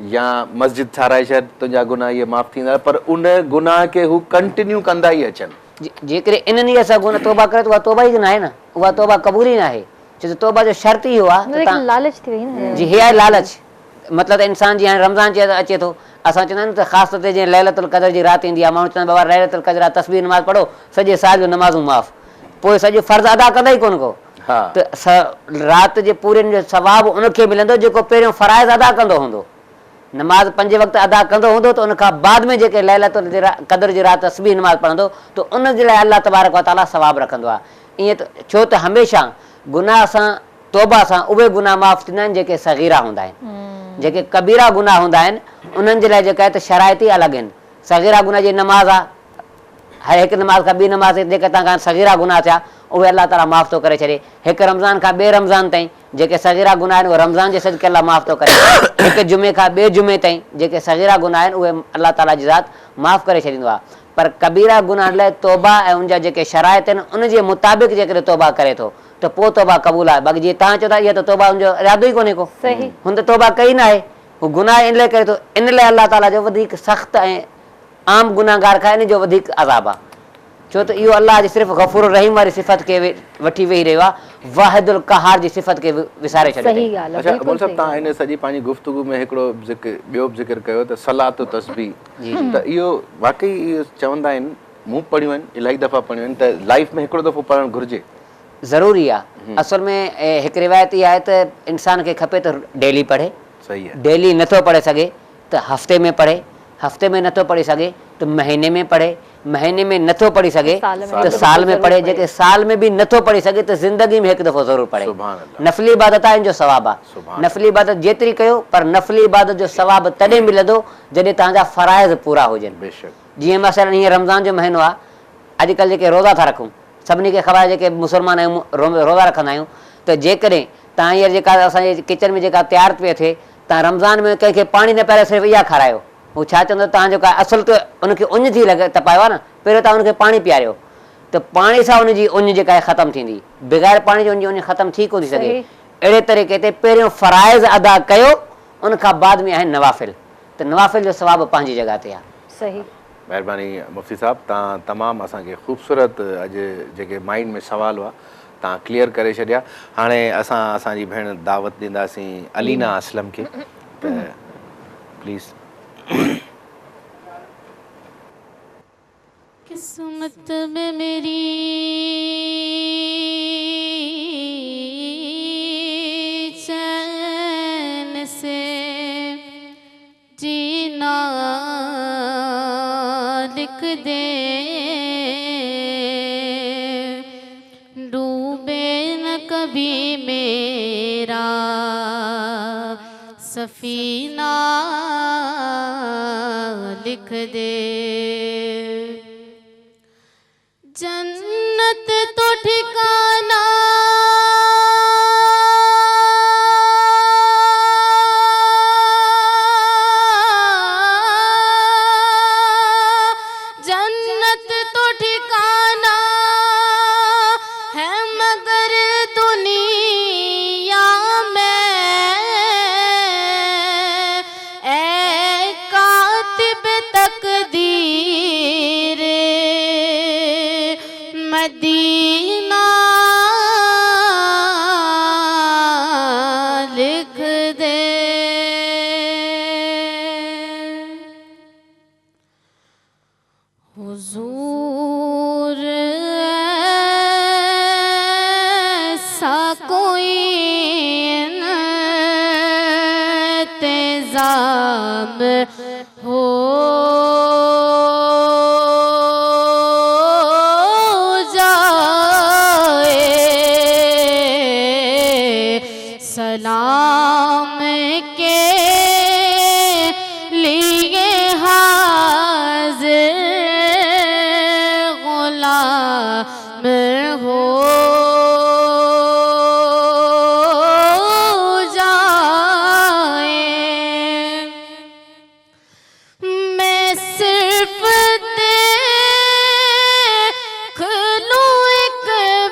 या मस्जिद ठाराए छॾ, तुंहिंजा गुनाह इहे माफ़ थींदा। पर उन गुनाह खे हू कंटिन्यू कंदा ई अचनि। जेकॾहिं इन नियत सां गुनाह तौबा करे त उहा तौबा ई न आहे न, उहा तौबा क़बूल ई न आहे। छो त तौबा जो शर्त इहो आहे, लालच थी वई न जी, हे आहे लालच। मतिलबु इंसान जीअं हाणे रमज़ान अचे थो, असां चवंदा आहियूं त ख़ासि तौर ते जीअं लैलतुल क़दर जी राति ईंदी आहे, माण्हू चवंदा बाबा लैलतुल क़दर आहे, तस्बीह नमाज़ पढ़ो, सॼे साल जो नमाज़ूं माफ़, पोइ सॼो फ़र्ज़ु अदा कंदा ई कोन को। त राति जे पूरे जो सवाबु उनखे मिलंदो जेको पहिरियों फ़राइज़ अदा कंदो हूंदो, नमाज़ 5 वक़्त अदा कंदो हूंदो, त उनखां बाद में जेके लैलतुल क़दर जी राति तस्बीह नमाज़ पढ़ंदो त उनजे लाइ अल्लाह तबारक व तआला सवाबु रखंदो आहे। ईअं त छो त हमेशह गुनाह सां तौबा सां उहे गुनाह माफ़ थींदा आहिनि जेके सगीरा हूंदा आहिनि। जेके कबीरा गुनाह हूंदा आहिनि उन्हनि जे लाइ जेका आहे त शराइत ई अलॻि आहिनि। सगीरा गुनाह जी नमाज़ आहे, हर हिकु नमाज़ खां ॿी नमाज़ जेके तव्हां खां सगीरा गुनाह थिया उहे अल्लाह ताला माफ़ थो करे छॾे। हिकु रमज़ान खां ॿिए रमज़ान ताईं जेके सगीरा गुनाह आहिनि उहे रमज़ान जे सदिक़े अल्लाह माफ़ थो करे। हिकु जुमे खां ॿिए जुमे ताईं जेके सगीरा गुनाह आहिनि उहे अल्लाह ताला जी ज़ात माफ़ करे छॾींदो आहे। पर कबीरा गुनाह लाइ तौबा ऐं उनजा जेके शराइत आहिनि उनजे मुताबिक़ जेकॾहिं तौबा करे थो त पोइ तौबा क़बूल आहे। बाक़ी जीअं तव्हां चओ था इहा त तौबा हुनजो इरादो ई कोन्हे को, हुन त तौबा कई न आहे, हू गुनाह इन लाइ करे थो। इन लाइ अल्लाह ताला जो वधीक सख़्तु ऐं आम गुनाहगार खां इन जो वधीक अज़ाब आहे। छो छो त इहो अलाह जी सिर्फ़ु गफ़ूर रहीम वारी सिफ़त खे वठी वेही रहियो आहे, वाहिदुल क़हार जी सिफ़त खे विसारे छॾियो सही अथईं। ॻाल्हि आहे, अच्छा बिल्कुलु मोल साहब सही तव्हां इन सॼी पंहिंजी गुफ़्तगू में हिकिड़ो ॿियो बि ज़िक्र कयो त सलात तस्बीह, त इहो वाकई इहो चवंदा आहिनि, मूं पढ़ियूं आहिनि, इलाही दफ़ा पढ़ियूं आहिनि त लाइफ में हिकिड़ो दफ़ो पढ़णु घुरिजे। ज़रूरी आहे। असल में हिकु रिवायत इहा आहे त इंसान खे खपे त डेली पढ़े, सही आहे, डेली नथो पढ़े सघे त हफ़्ते में पढ़े, हफ़्ते में नथो पढ़ी सघे त महीने में पढ़े, महीने में नथो पढ़ी सघे त साल में पढ़े, जेके साल में बि नथो पढ़ी सघे त ज़िंदगी में हिकु दफ़ो ज़रूरु पढ़े। नफ़ली इबादत आहे, इन जो सवाबु आहे। नफ़ली इबादत जेतिरी कयो, पर नफ़ली इबादत जो सवाबु तॾहिं मिलंदो जॾहिं तव्हांजा फ़राइज़ पूरा हुजनि। बेशक। जीअं मसइलन हीअं रमज़ान जो महीनो आहे, अॼुकल्ह जेके रोज़ा था रखूं, सभिनी खे ख़बर आहे जेके मुस्लमान आहियूं रोज़ा रखंदा आहियूं, त जेकॾहिं तव्हां हींअर जेका असांजे किचन में जेका तयारु पियो थिए, तव्हां रमज़ान में कंहिंखे पाणी न पियारे सिर्फ़ु इहा खारायो, हू छा चवंदो तव्हां जेका असुलु त उनखे उञ थी लॻे तपायो आहे न, पहिरियों तव्हां उनखे पाणी पीआरियो, त पाणी सां उनजी उञ जेका आहे ख़तमु थींदी, बग़ैर पाणी जी उञ ख़तमु थी कोन थी सघे। अहिड़े तरीक़े ते पहिरियों फ़राइज़ अदा कयो, उनखां बाद में आहिनि नवाफ़िल, त नवाफ़िल जो सवाबु पंहिंजी जॻह ते आहे। सही। महिरबानी मुफ़्ती साहब, तव्हां तमामु असांखे ख़ूबसूरत अॼु जेके माइंड में सवाल हुआ तव्हां क्लियर करे छॾिया। हाणे असांजी भेण दावत ॾींदासीं अलीना असलम खे, त प्लीज़। किस्मत में मेरी चैन से जीना लिख दे, डूबे न कभी मेरा सफीना लिख दे। जन्नत तो ठिकाना जन्नत तो ठिकाना है, मगर दुनिया में ए कातिब तकदीर मदीना लिख दे। हुजूर ऐसा कोई इंतज़ाम हो सलाम के लिए हाज़िर गुलाम हो जाए। मैं सिर्फ देख लूं एक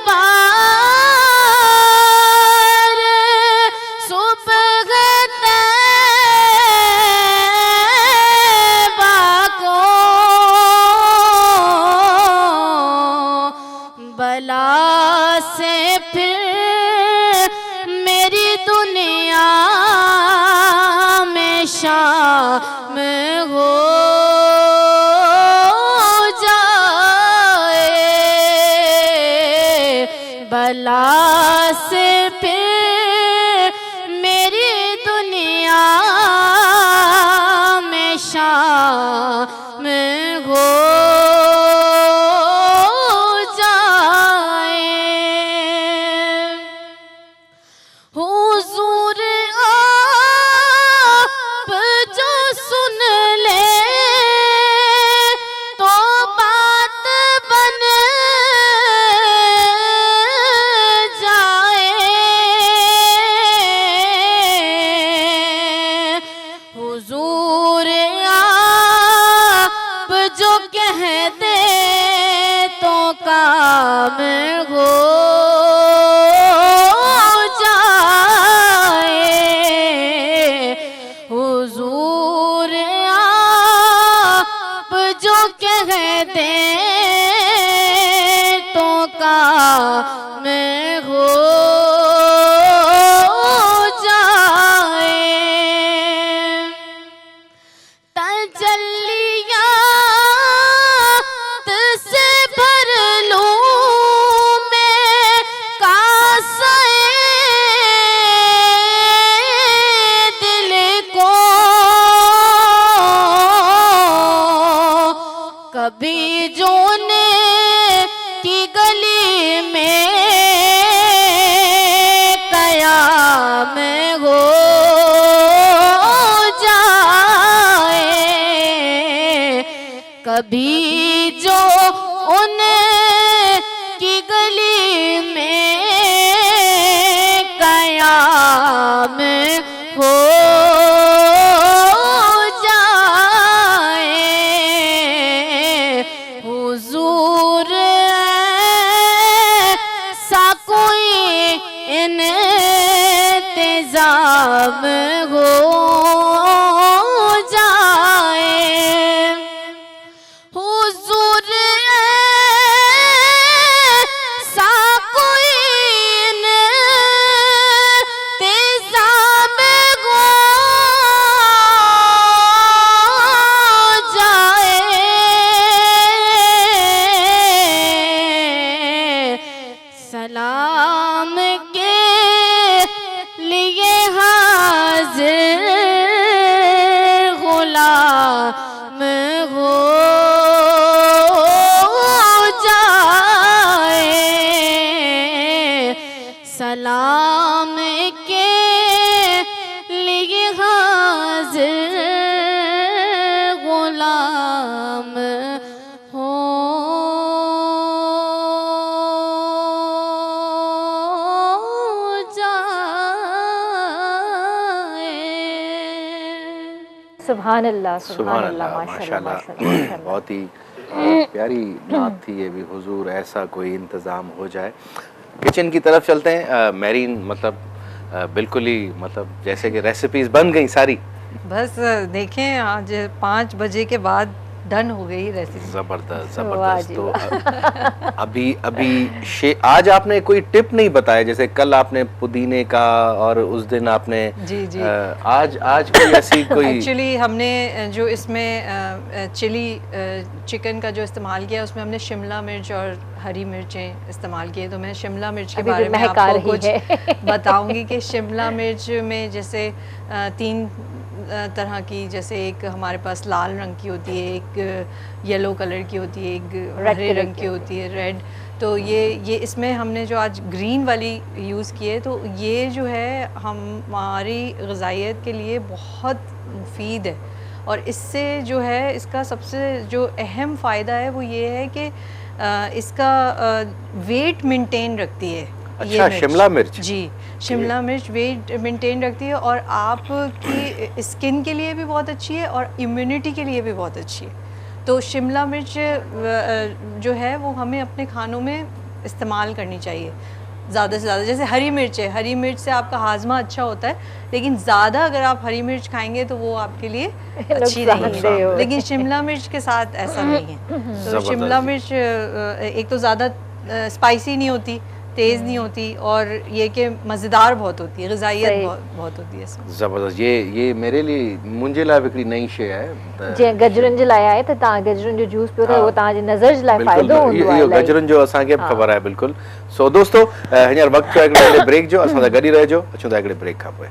बार, सुबह तैबा को बला से फिर मेरी दुनिया में शाम हो जाए। बला से फिर मेरी दुनिया में शाम हो जाए। हुजूर आप जो सुन ले तो बात बन जाए। काम हो जाए। तजल्लियात से भर लूं मैं कासाए दिल को, कभी जोने की गली में कयाम हो जाए। कभी जो उन की गली में कयाम हो जाए। हुजूर सा कोई इंतजाम हो जाए। हुजूर सा कोई इंतजाम हो जाए। सलाम के लिए हाजिर गुलाम हो जाए। सलाम के लिए हाजिर गुलाम हो जाए। सुभान अल्लाह, सुभान अल्लाह, माशाल्लाह, माशाल्लाह। माशाल्लाह। बहुत ही प्यारी नात थी ये भी, हुजूर ऐसा कोई इंतज़ाम हो जाए। किचन की तरफ चलते हैं। मेरीन, मतलब बिल्कुल ही, मतलब जैसे कि रेसिपीज बन गई सारी। बस देखें, आज 5 बजे के बाद डन हो गई रेसिपी। जबरदस्त वाह जबरदस्त। जी तो अभी आज आपने कोई टिप नहीं बताया, जैसे कल आपने पुदीने का और उस दिन आपने जी जी आज कोई ऐसी कोई एक्चुअली हमने जो इसमें चिली चिकन का जो इस्तेमाल किया उसमें हमने शिमला मिर्च और हरी मिर्चें इस्तेमाल किए। तो मैं शिमला मिर्च के अभी भी बारे में महका आपको रही कुछ है। बताऊंगी कि शिमला मिर्च में जैसे 3 तरह की, जैसे एक हमारे पास लाल रंग की होती है, एक येलो कलर की होती है, एक हरे रंग की होती है, रेड। तो ये इसमें हमने जो आज ग्रीन वाली यूज़ की है, तो ये जो है हमारी ग़िज़ाइयत के लिए बहुत मुफीद है। और इससे जो है इसका सबसे जो अहम फ़ायदा है वो ये है कि इसका वेट मेंटेन रखती है। अच्छा, शिमला मिर्च? जी, शिमला मिर्च वेट मेंटेन रखती है और आपकी स्किन के लिए भी बहुत अच्छी है और इम्यूनिटी के लिए भी बहुत अच्छी है। तो शिमला मिर्च जो है वो हमें अपने खानों में इस्तेमाल करनी चाहिए ज़्यादा से ज़्यादा। जैसे हरी मिर्च है, हरी मिर्च से आपका हाजमा अच्छा होता है, लेकिन ज़्यादा अगर आप हरी मिर्च खाएंगे तो वो आपके लिए अच्छी नहीं है। लेकिन शिमला मिर्च के साथ ऐसा नहीं है। तो शिमला मिर्च एक तो ज़्यादा स्पाइसी नहीं होती, तेज़ नहीं होती, और ये कि मज़ेदार बहुत होती है, ग़िज़ाइयत बहुत होती है इसमें। ज़बरदस्त। ये मेरे लिए मुंहिंजे लाइ हिकिड़ी नई शइ आहे। जे गजरुनि जे लाइ आहे त तव्हां गजरुनि जो जूस पियो था, उहो तव्हांजी नज़र जे लाइ फ़ाइदो हूंदो आहे। इहो गजरुनि जो असांखे ख़बर आहे बिल्कुलु। सो दोस्तो, हींअर वक़्तु आहे हिकिड़े ब्रेक जो, असां सां गॾु ई रहिजो। अचूं था हिकिड़े ब्रेक खां पोइ।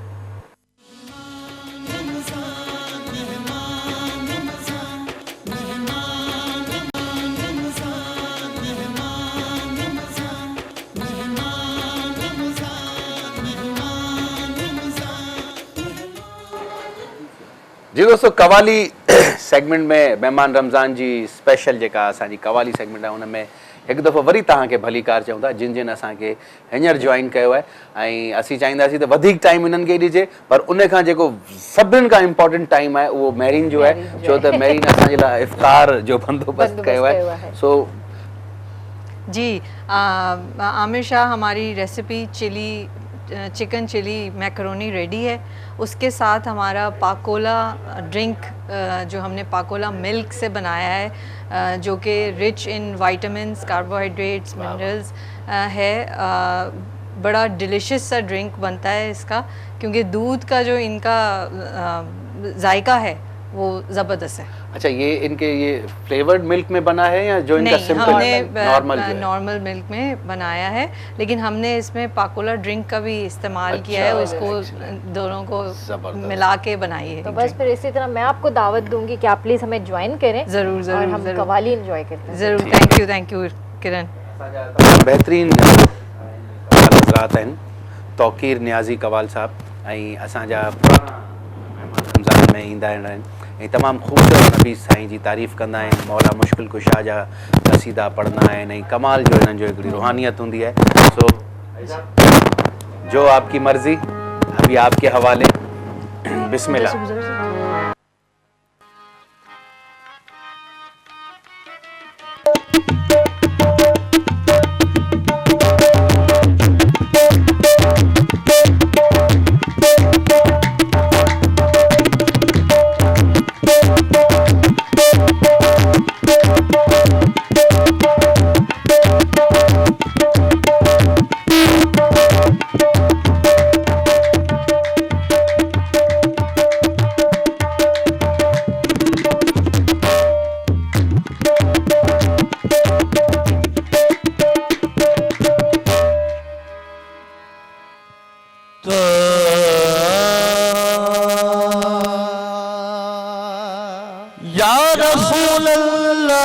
जी दोस्तों, कवाली सेगमेंट में मेहमान रमज़ान जी स्पेशल जेका असांजी कवाली सेगमेंट आहे, उन में हिकु दफ़ो वरी तव्हांखे भलीकार चऊं था, जिन असांखे हींअर जॉइन कयो आहे। ऐं असीं चाहींदासीं त वधीक टाइम हिननि खे ॾिजे, पर उन खां जेको सभिनीनि खां इम्पोर्टेंट टाइम आहे उहो मेरीन जो आहे, छो त मेरीन असांजे लाइ इफ़्तार जो बंदोबस्तु कयो आहे। सो जी, आमिर शाह, हमारी recipe chicken chili macaroni ready है। उसके साथ हमारा पाकोला ड्रिंक जो हमने पाकोला मिल्क से बनाया है, जो कि rich in vitamins, carbohydrates, minerals है। बड़ा डिलिशियस सा ड्रिंक बनता है इसका, क्योंकि दूध का जो इनका जायका है वो ज़बरदस्त है। अच्छा, ये इनके ये फ्लेवर्ड मिल्क में बना है या जो इनका सिंपल नॉर्मल मिल्क में बनाया है, लेकिन हमने इसमें पाकोला ड्रिंक का भी इस्तेमाल किया है, उसको दोनों को मिला के बनाई है। तो बस फिर इसी तरह मैं आपको दावत दूंगी कि आप प्लीज़ हमें ज्वाइन करें। ज़रूर ज़रूर, और हम कवाली एंजॉय करते हैं। ज़रूर। थैंक यू किरण। बेहतरीन हज़रात आहिनि तौक़ीर नियाज़ी कवाल साहब ऐं असांजा रमज़ान में ईंदा आहिनि ऐं तमामु ख़ूबसूरत नबी साईं जी तारीफ़ कंदा आहिनि, मौला मुश्किल कुशा जा क़सीदा पढ़ंदा आहिनि ऐं कमाल जो हिननि जो हिकिड़ी रूहानियत हूंदी है। सो जो आपकी मर्ज़ी, अभी आपके हवाले। बिस्मिल्लाह। या रसूल अल्लाह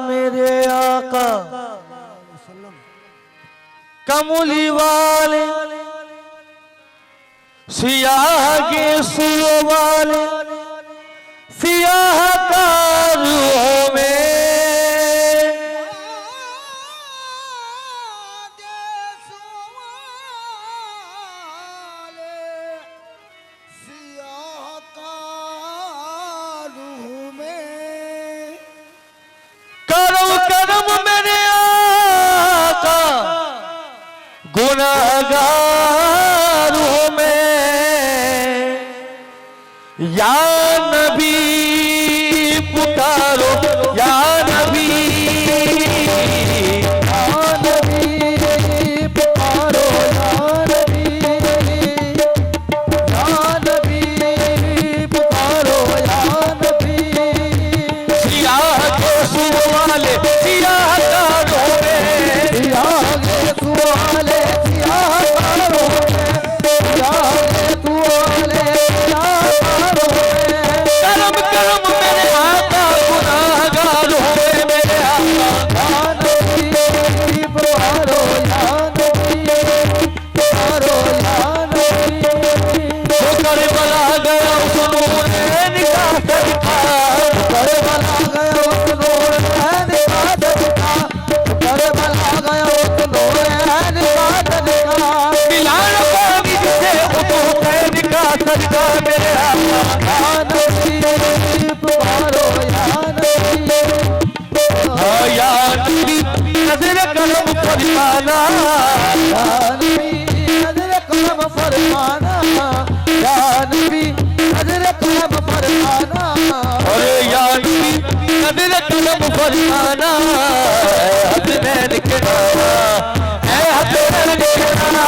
मेरे आका कमली वाले सियाह के सुओ वाले सियाह कारों में करम मेरे आका गुनाहगारों में या नबी पुकारो या नबी पुकारो या नबी पुकारो या नबी सियाह के सुओ वाले सियाह कारों में सियाह के सुओ वाले सियाह कारों में सियाह के सुओ वाले सियाह कारों में करम करम मेरे आका गुनाहगारों में मेरे आका या नबी पुकारो या नबी पुकारो या नबी जो करबला गया उस नूरैन का सदका करबला गया उस नूरैन का सदका करबला गया उस नूरैन का सदका मिलान पानी जिसे उस हुसैन का सदका मेरे आका या नबी पुकारो या नबी या नबी नजर करम फरमाना या नबी नजर करम फरमाना या नबी नजर करम फरमाना अरे या नबी नजर करम फरमाना हसनैन के नाना है हसनैन के नाना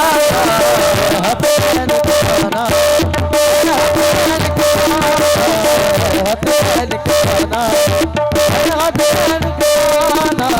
हसनैन के नाना हसनैन के नाना हसनैन के नाना हसनैन के नाना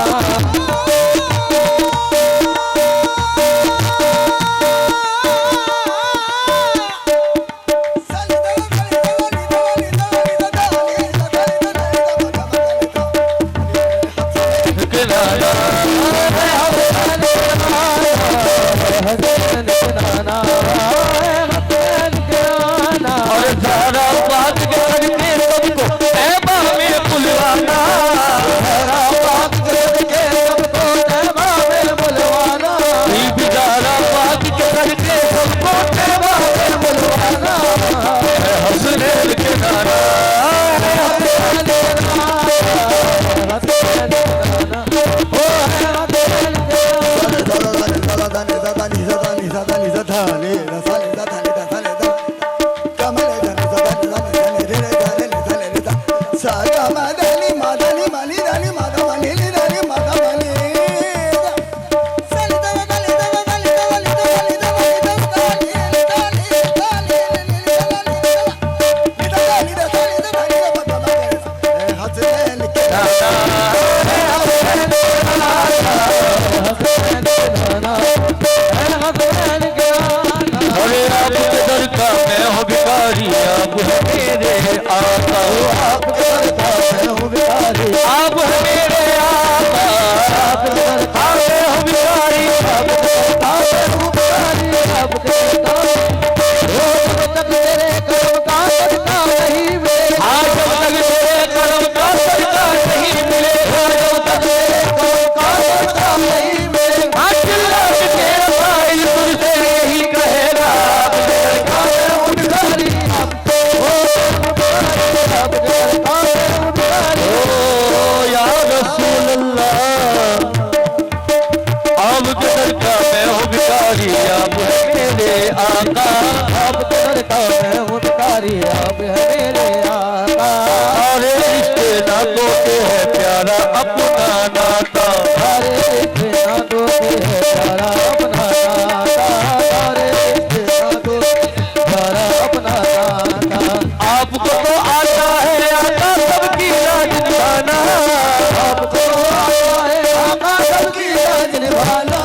मेरे आका, आपके दरगाह में हूँ भिखारी, आप है मेरे आका, आपके दरगाह में हूँ भिखारी, आपके दरगाह में हूँ भिखारी, आपके दरगाह में जब तक तेरे कर्म का सदका नहीं मिले, हाँ जब तक तेरे कर्म का सदका नहीं मिले, जब तक तेरे कर्म का सदका नहीं मिले, हाँ चिल्ला के तेरा भाई तुझसे यही कहेगा, आपके दरगाह में हूँ भिखारी, आपके दरगाह में हूँ भिखारी। ओ या रसूल अल्लाह, आपके दरगाह में हूँ भिखारी, आप है मेरे आका, आपके दरगाह में हूँ भिखारी, आप है मेरे आका। सारे रिश्ते नातों के है प्यारा अपना नाता, सारे रिश्ते नातों के है प्यारा अपना नाता, सारे रिश्ते नातों के प्यारा अपना नाता। आपको तो आता है आका सबकी लाज निभाना, आपको आता है आका सबकी लाज निभाना,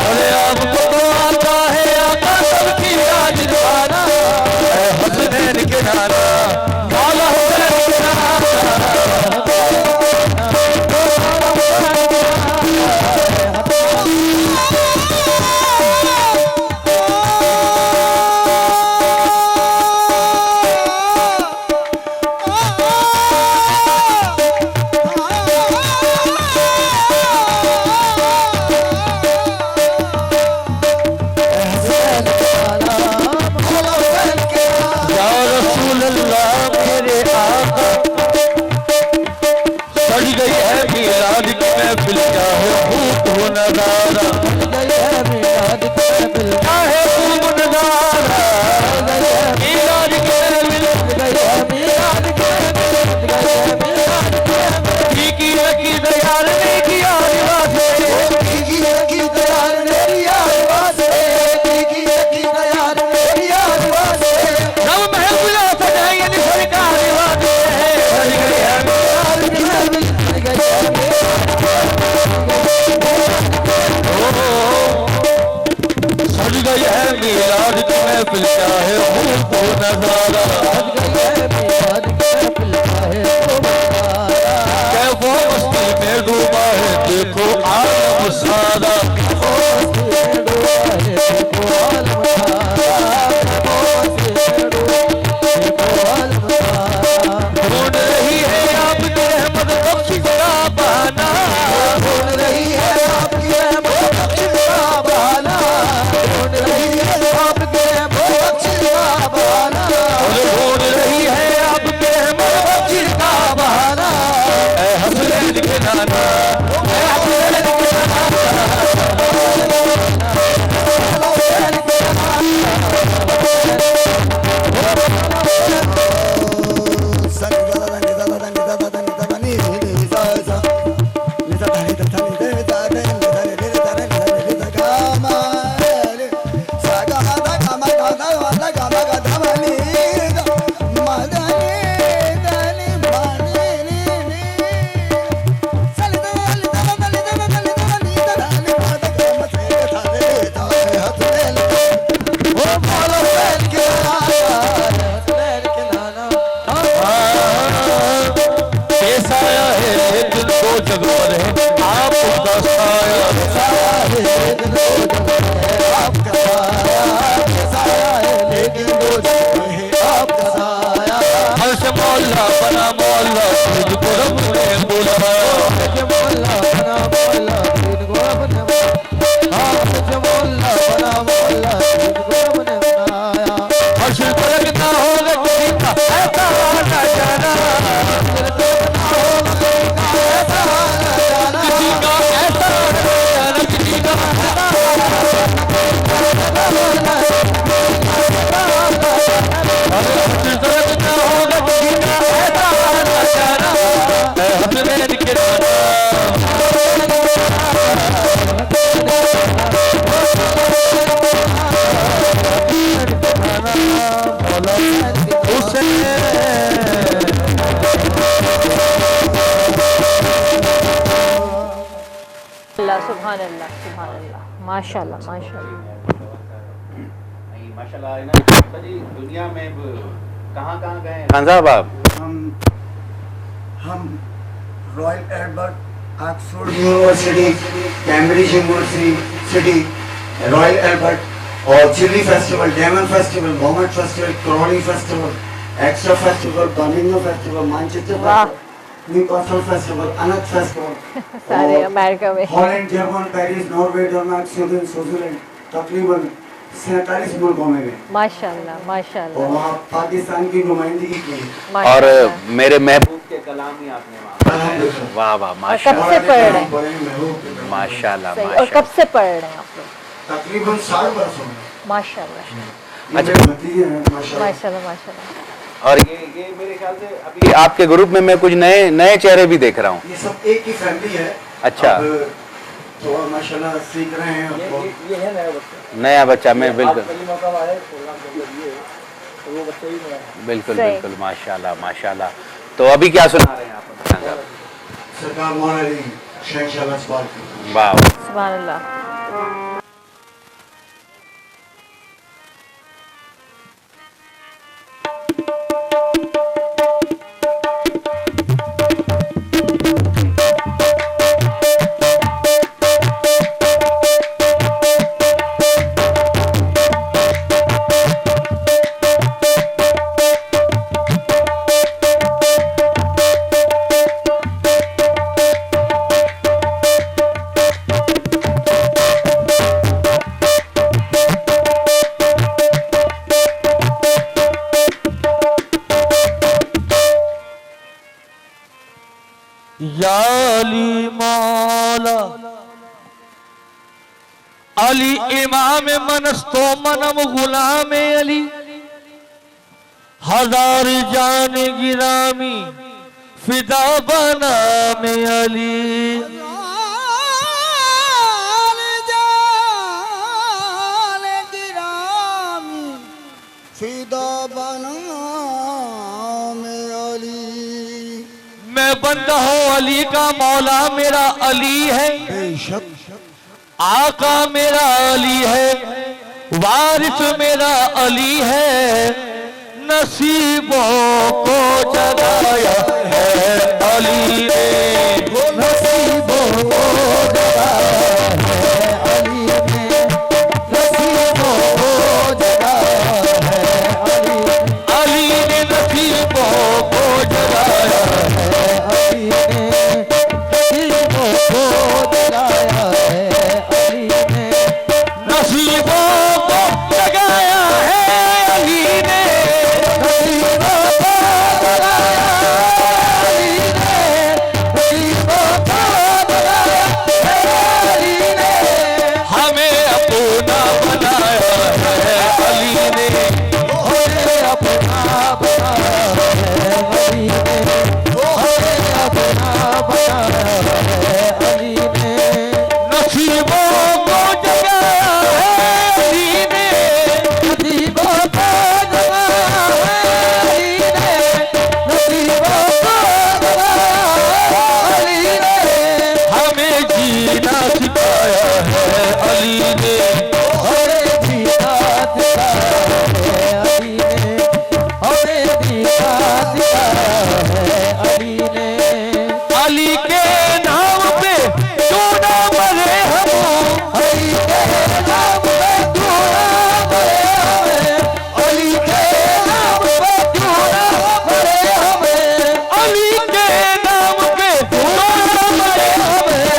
अरे आपको तो आता है आका सबकी लाज निभाना। हसनैन के नाना मौला हुसैन के नाना, या रसूल अल्लाह मेरे आका, सज गई है मीलाद की महफिल, क्या है खूब हो नजारा, सज गई है मीलाद की महफिल, क्या है खूब नजारा, मीलाद की महफिल, सज गई है मीलाद की महफिल, सज गई है मीलाद की महफिल। की लगी दयाल ने किया रिवाजे, की लगी दयाल ने किया रिवाजे, की लगी दयाल ने किया रिवाजे, सब महफिल सजाएंगे निफर का रिवाजे, सज गई है मीलाद की महफिल, सज गई है सज गई है मीलाद की महफिल, क्या है खूब हो नजारा, सज गई है मीलाद की महफिल, क्या है खूब नजारा, कैफो मस्ती में डूबा है देखो आलम सारा, कैफो मस्ती में डूबा है देखो आलम सारा, कैफो मस्ती में डूबा है देखो आलम सारा। ढूंढ रही है आपकी रहमत बख्शिश का बहाना, ढूंढ रही है आपकी रहमत बख्शिश का बहाना, ढूंढ रही है आपकी रहमत बख्शिश का बहाना, ढूंढ रही है आपकी रहमत बख्शिश का बहाना। ऐ हसनैन के नाना, ऐ हसनैन के नाना, जग पर है आपका साया, साया है लेकिन दो जग है आपका साया, साया है लेकिन दो जग है आपका साया। हर्ष मौला बना मौला तुझको रब ने बुलाया, हर्ष मौला बना मौला तुझको रब ने बुलाया, हर्ष मौला बना मौला तुझको रब ने बुलाया। हर्ष लगना होगा किसी का ऐसा आना जाना, सुभान अल्लाह, सुभान अल्लाह, माशाल्लाह माशाल्लाह। माशाल्लाह सॼी दुनिया में बि कहाँ गए खान साहब आप? हम Royal Albert, Oxford University, Cambridge University, Royal Albert और चिली फेस्टिवल, डेमन festival, Mohammed festival, Crawley festival, extra festival, Birmingham festival, Manchester festival, Newcastle festival, अनक फेस्टिवल, सारे अमेरिका में, Holland, German, Paris, Norway, Denmark, Sweden, Switzerland, तकरीबन 47 मुल्कों में गए माशाल्लाह और माशाल्लाह वहाँ पाकिस्तान की नुमाइंदगी की। और मेरे महबूब के कलाम ही आपने वहाँ, वाह वाह कब माशाल्लाह से पढ़ रहे हैं? माशाल्लाह सही। और माशाल्लाह। कब से पढ़ रहे हैं आप लोग? तकरीबन 60 वर्षों में। माशाल्लाह अच्छा भतीजे हैं माशाल्लाह। माशाल्लाह माशाल्लाह। और ये मेरे ख्याल से अभी आपके ग्रुप में मैं कुछ नए चेहरे भी देख रहा हूँ। ये सब एक ही फैमिली है। अच्छा। अब तो माशाल्लाह सीख रहे हैं आपको। ये है नया बच्चा। नया बच्चा, मैं बिल्कुल पहली मौका आया प्रोग्राम के लिए, तो वो बच्चा ही नया है। बिल्कुल सही। बिल्कुल माशाल्लाह माशाल्लाह। तो अभी क्या सुना रहे हैं आप? खान साहब? सरकार मौला अली शहंशाह लस्पाल की। वाह सुभान अल्लाह। या अली मौला अली इमाम मनस्तो मनम गुलाम अली हजार जान गिरामी फिदा बना में अली मैं बंदा हूँ अली का, मौला मेरा अली है, आका मेरा अली है, वारिस मेरा अली है, नसीबों को जगाया है अली ने, नसीबों को जगाया है अली ने, नसीबों को जगाया है अली, अली ने नसीबों को जगाया है अली ने, नसीबों को जगाया है अली ने, नसीबों को जगाया है अली ने, नसीबों को जगाया है अली ने, नसीबों को जगाया है अली ने, हमें अपना बनाया है अली ने, हमें अपना बनाया है अली ने, हमें अपना बनाया है अली ने, नसीबों को जगाया है अली ने, नसीबों को जगाया है अली ने, नसीबों को जगाया है अली ने, हमें जीना सिखाया है अली ने, हमें जीना सिखाया है अली ने, हमें जीना सिखाया है अली ने, अली के नाम पे क्यों ना मरे हम, अली के नाम पे क्यों ना मरे हमें, अली के नाम पे क्यों ना मरे हमें, अली के नाम पे क्यों ना मरे हमें,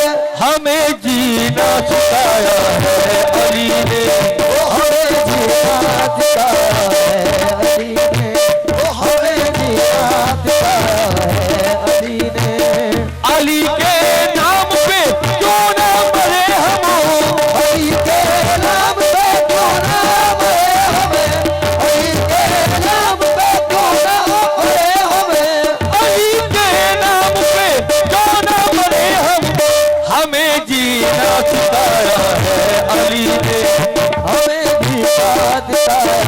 हमें जीना सिखाया है अली ने, हमें जीना सिखाया है अली ने, हमें जीना सिखाया है अली ने, अली के नाम पे क्यों ना मरे हम, अली के नाम पे क्यों ना मरे हमें, अली के नाम पे क्यों ना मरे हमें, अली के नाम पे क्यों ना मरे हम, हमें जीना सिखाया है अली ने, हमें जीना सिखाया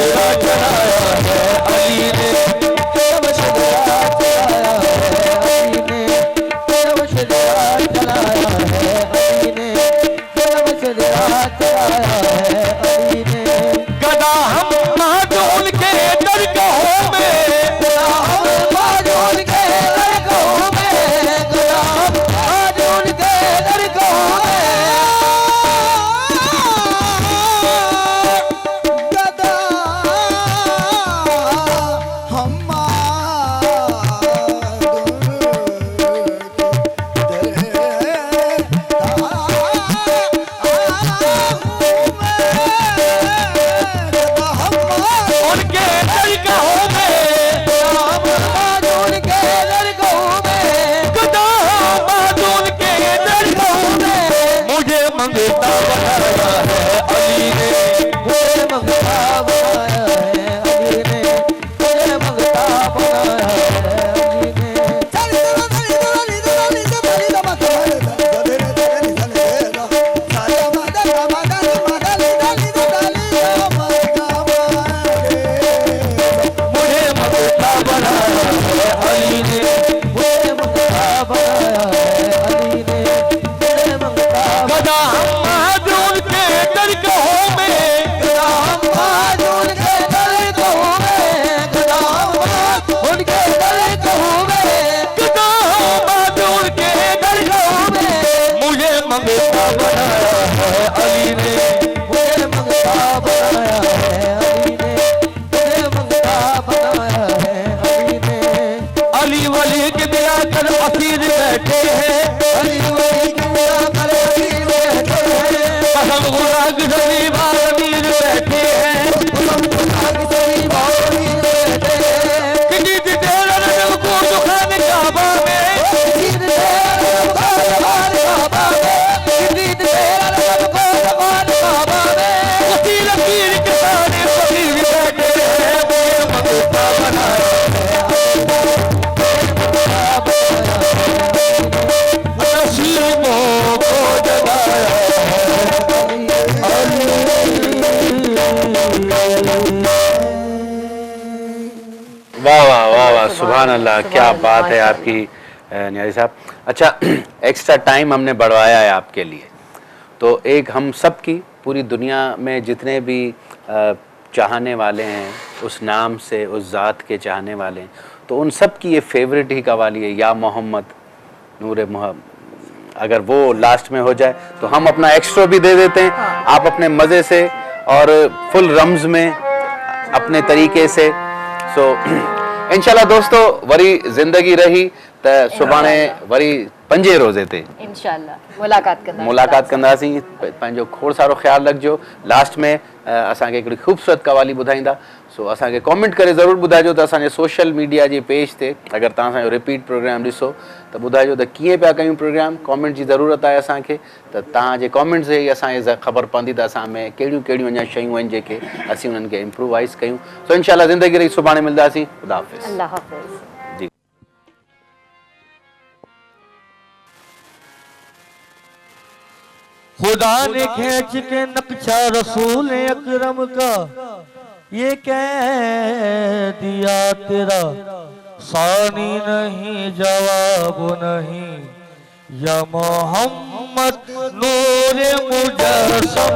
शजरा चढ़ाया है अली ने, करम शजरा चढ़ाया है अली ने, करम शजरा चढ़ाया है अली ने, करम शजरा चढ़ाया है अली ने। गदा हम माजून के दरगाहों में, गदा हम माजून के दरगाहों में, गदा हम माजून के दरगाहों में, गदा हम उनके दरगाहों में, माजून के दरगाहों में, गदा माजून के दरगाहों में, मुझे मंगता बनाया है अली ने, मुझे मंगता बनाया है अली ने, मुझे मंगता बनाया है अली ने। मुझे मंगता बनाया है अली ने, मुझे मंगता बनाया है अली ने, मुझे मंगता गदा हम माजून के दरगाहों में, गदा हम माजून के दरगाहों में, गदा हम माजून के दरगाहों में, गदा माजून के दरगाहों में, मुझे मंगता बनाया है अली ने, मुझे मंगता बनाया है अली ने, मुझे मंगता बनाया है अली ने। अली वली के बिना कर असीर बैठे हैं, अली वली के बिना कर असीर बैठे हैं, कसम खुदा की सभी बामीर बैठे हैं, कसम खुदा की सभी बामीर बैठे हैं, किसी तेरा रंग को दुखाने काबा में, किसी तेरा रंग को दुखाने काबा में, किसी तेरा रंग को दुखाने काबा में, उसी लकीर के सारे फकीर बैठे हैं, मुझे मंगता बनाया नसीबों को जगाया वाह वाह वाह वाह, सुभान अल्लाह, क्या बात है आपकी न्यारी साहब। अच्छा, एक्स्ट्रा टाइम हमने बढ़वाया है आपके लिए, तो एक हम सब की पूरी दुनिया में जितने भी चाहने वाले हैं उस नाम से, उस ज़ात के चाहने वाले हैं, तो उन सब की ये फेवरेट ही कवाली है, या मोहम्मद नूर मोहम्मद। अगर वो लास्ट में हो जाए तो हम अपना एक्स्ट्रा भी दे देते हैं, आप अपने मज़े से और फुल रम्ज़ में अपने तरीके से। सो इंशाल्लाह दोस्तों, वरी ज़िंदगी रही त सुभाणे वरी 5 रोज़े ते इंशाल्लाह मुलाकात कंदासीं। पंहिंजो खोड़ सारो ख़्यालु रखिजो। लास्ट में असांखे हिकिड़ी ख़ूबसूरत कवाली ॿुधाईंदा, सो असांखे कमेंट करे ज़रूरु ॿुधाइजो त असांजे सोशल मीडिया जे पेज ते अगरि तव्हां असांजो रिपीट प्रोग्राम ॾिसो त ॿुधाइजो त कीअं पिया कयूं प्रोग्राम। कमेंट जी ज़रूरत आहे असांखे, त तव्हांजे कमेंट से ई असांखे ख़बर पवंदी त असां में कहिड़ियूं कहिड़ियूं अञा शयूं आहिनि जेके असीं उन्हनि खे इम्प्रूवाइज़ कयूं। सो इंशाल्लाह ज़िंदगी रही, सुभाणे मिलंदासीं। ख़ुदा हाफ़िज़। अल्लाह हाफ़िज़। खुदा ने खींच के नक्शा रसूल अकरम का ये कह दिया तेरा सानी नहीं जवाब नहीं, या मोहम्मद नूरे मुजस्सम,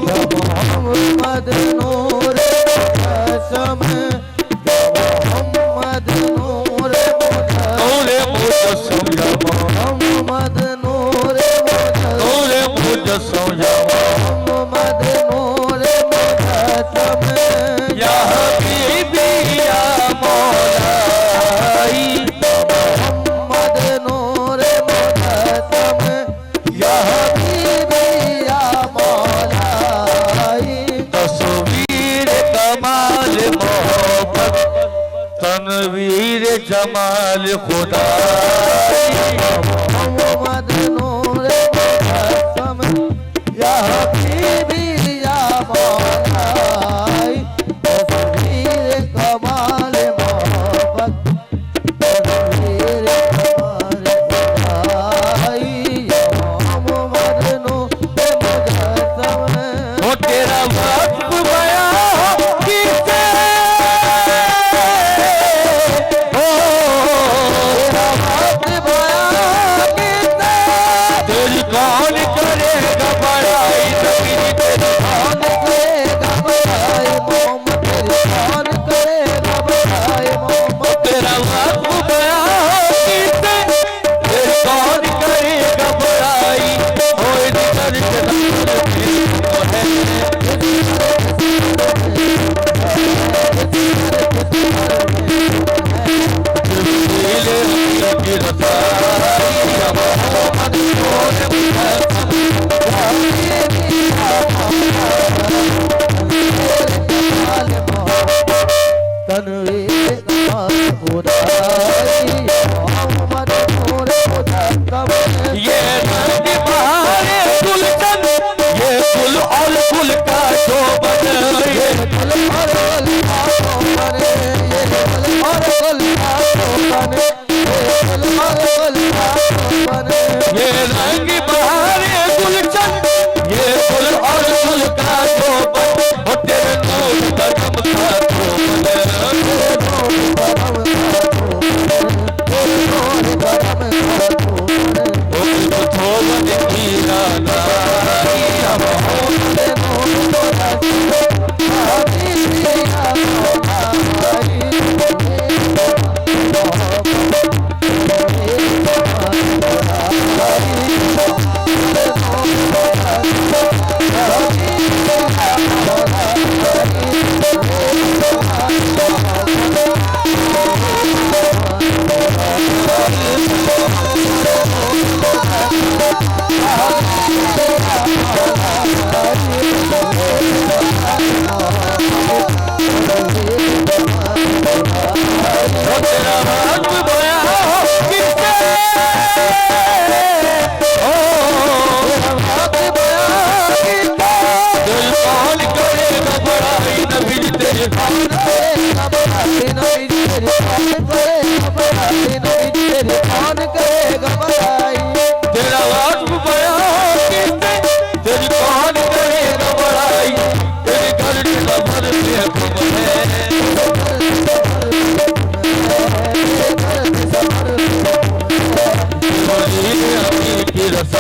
या मोहम्मद नूरे मुजस्सम, या मोहम्मद नूरे मुजस्सम, या मोहम्मद नूरे मुजस्सम, या मोहम्मद नूरे मुजस्सम, या हबीबी या मौलाई, मोहम्मद नूरे मुजस्सम, या हबीबी या मौलाई। तस्वीर कमाल मोहब्बत, तनवीर जमाल खुदा, मोहम्मद नूरे मुजस्सम, या हबीबी या मौलाई। तस्वीर कमाल मोहब्बत, तस्वीर कमाल खुदाई, या मोहम्मद नूरे मुजस्सम। हो तेरा वक्त बयां की ये रंग बहारे गुलशन, ये गुल और गुल का शोभन, ये गुल और गुल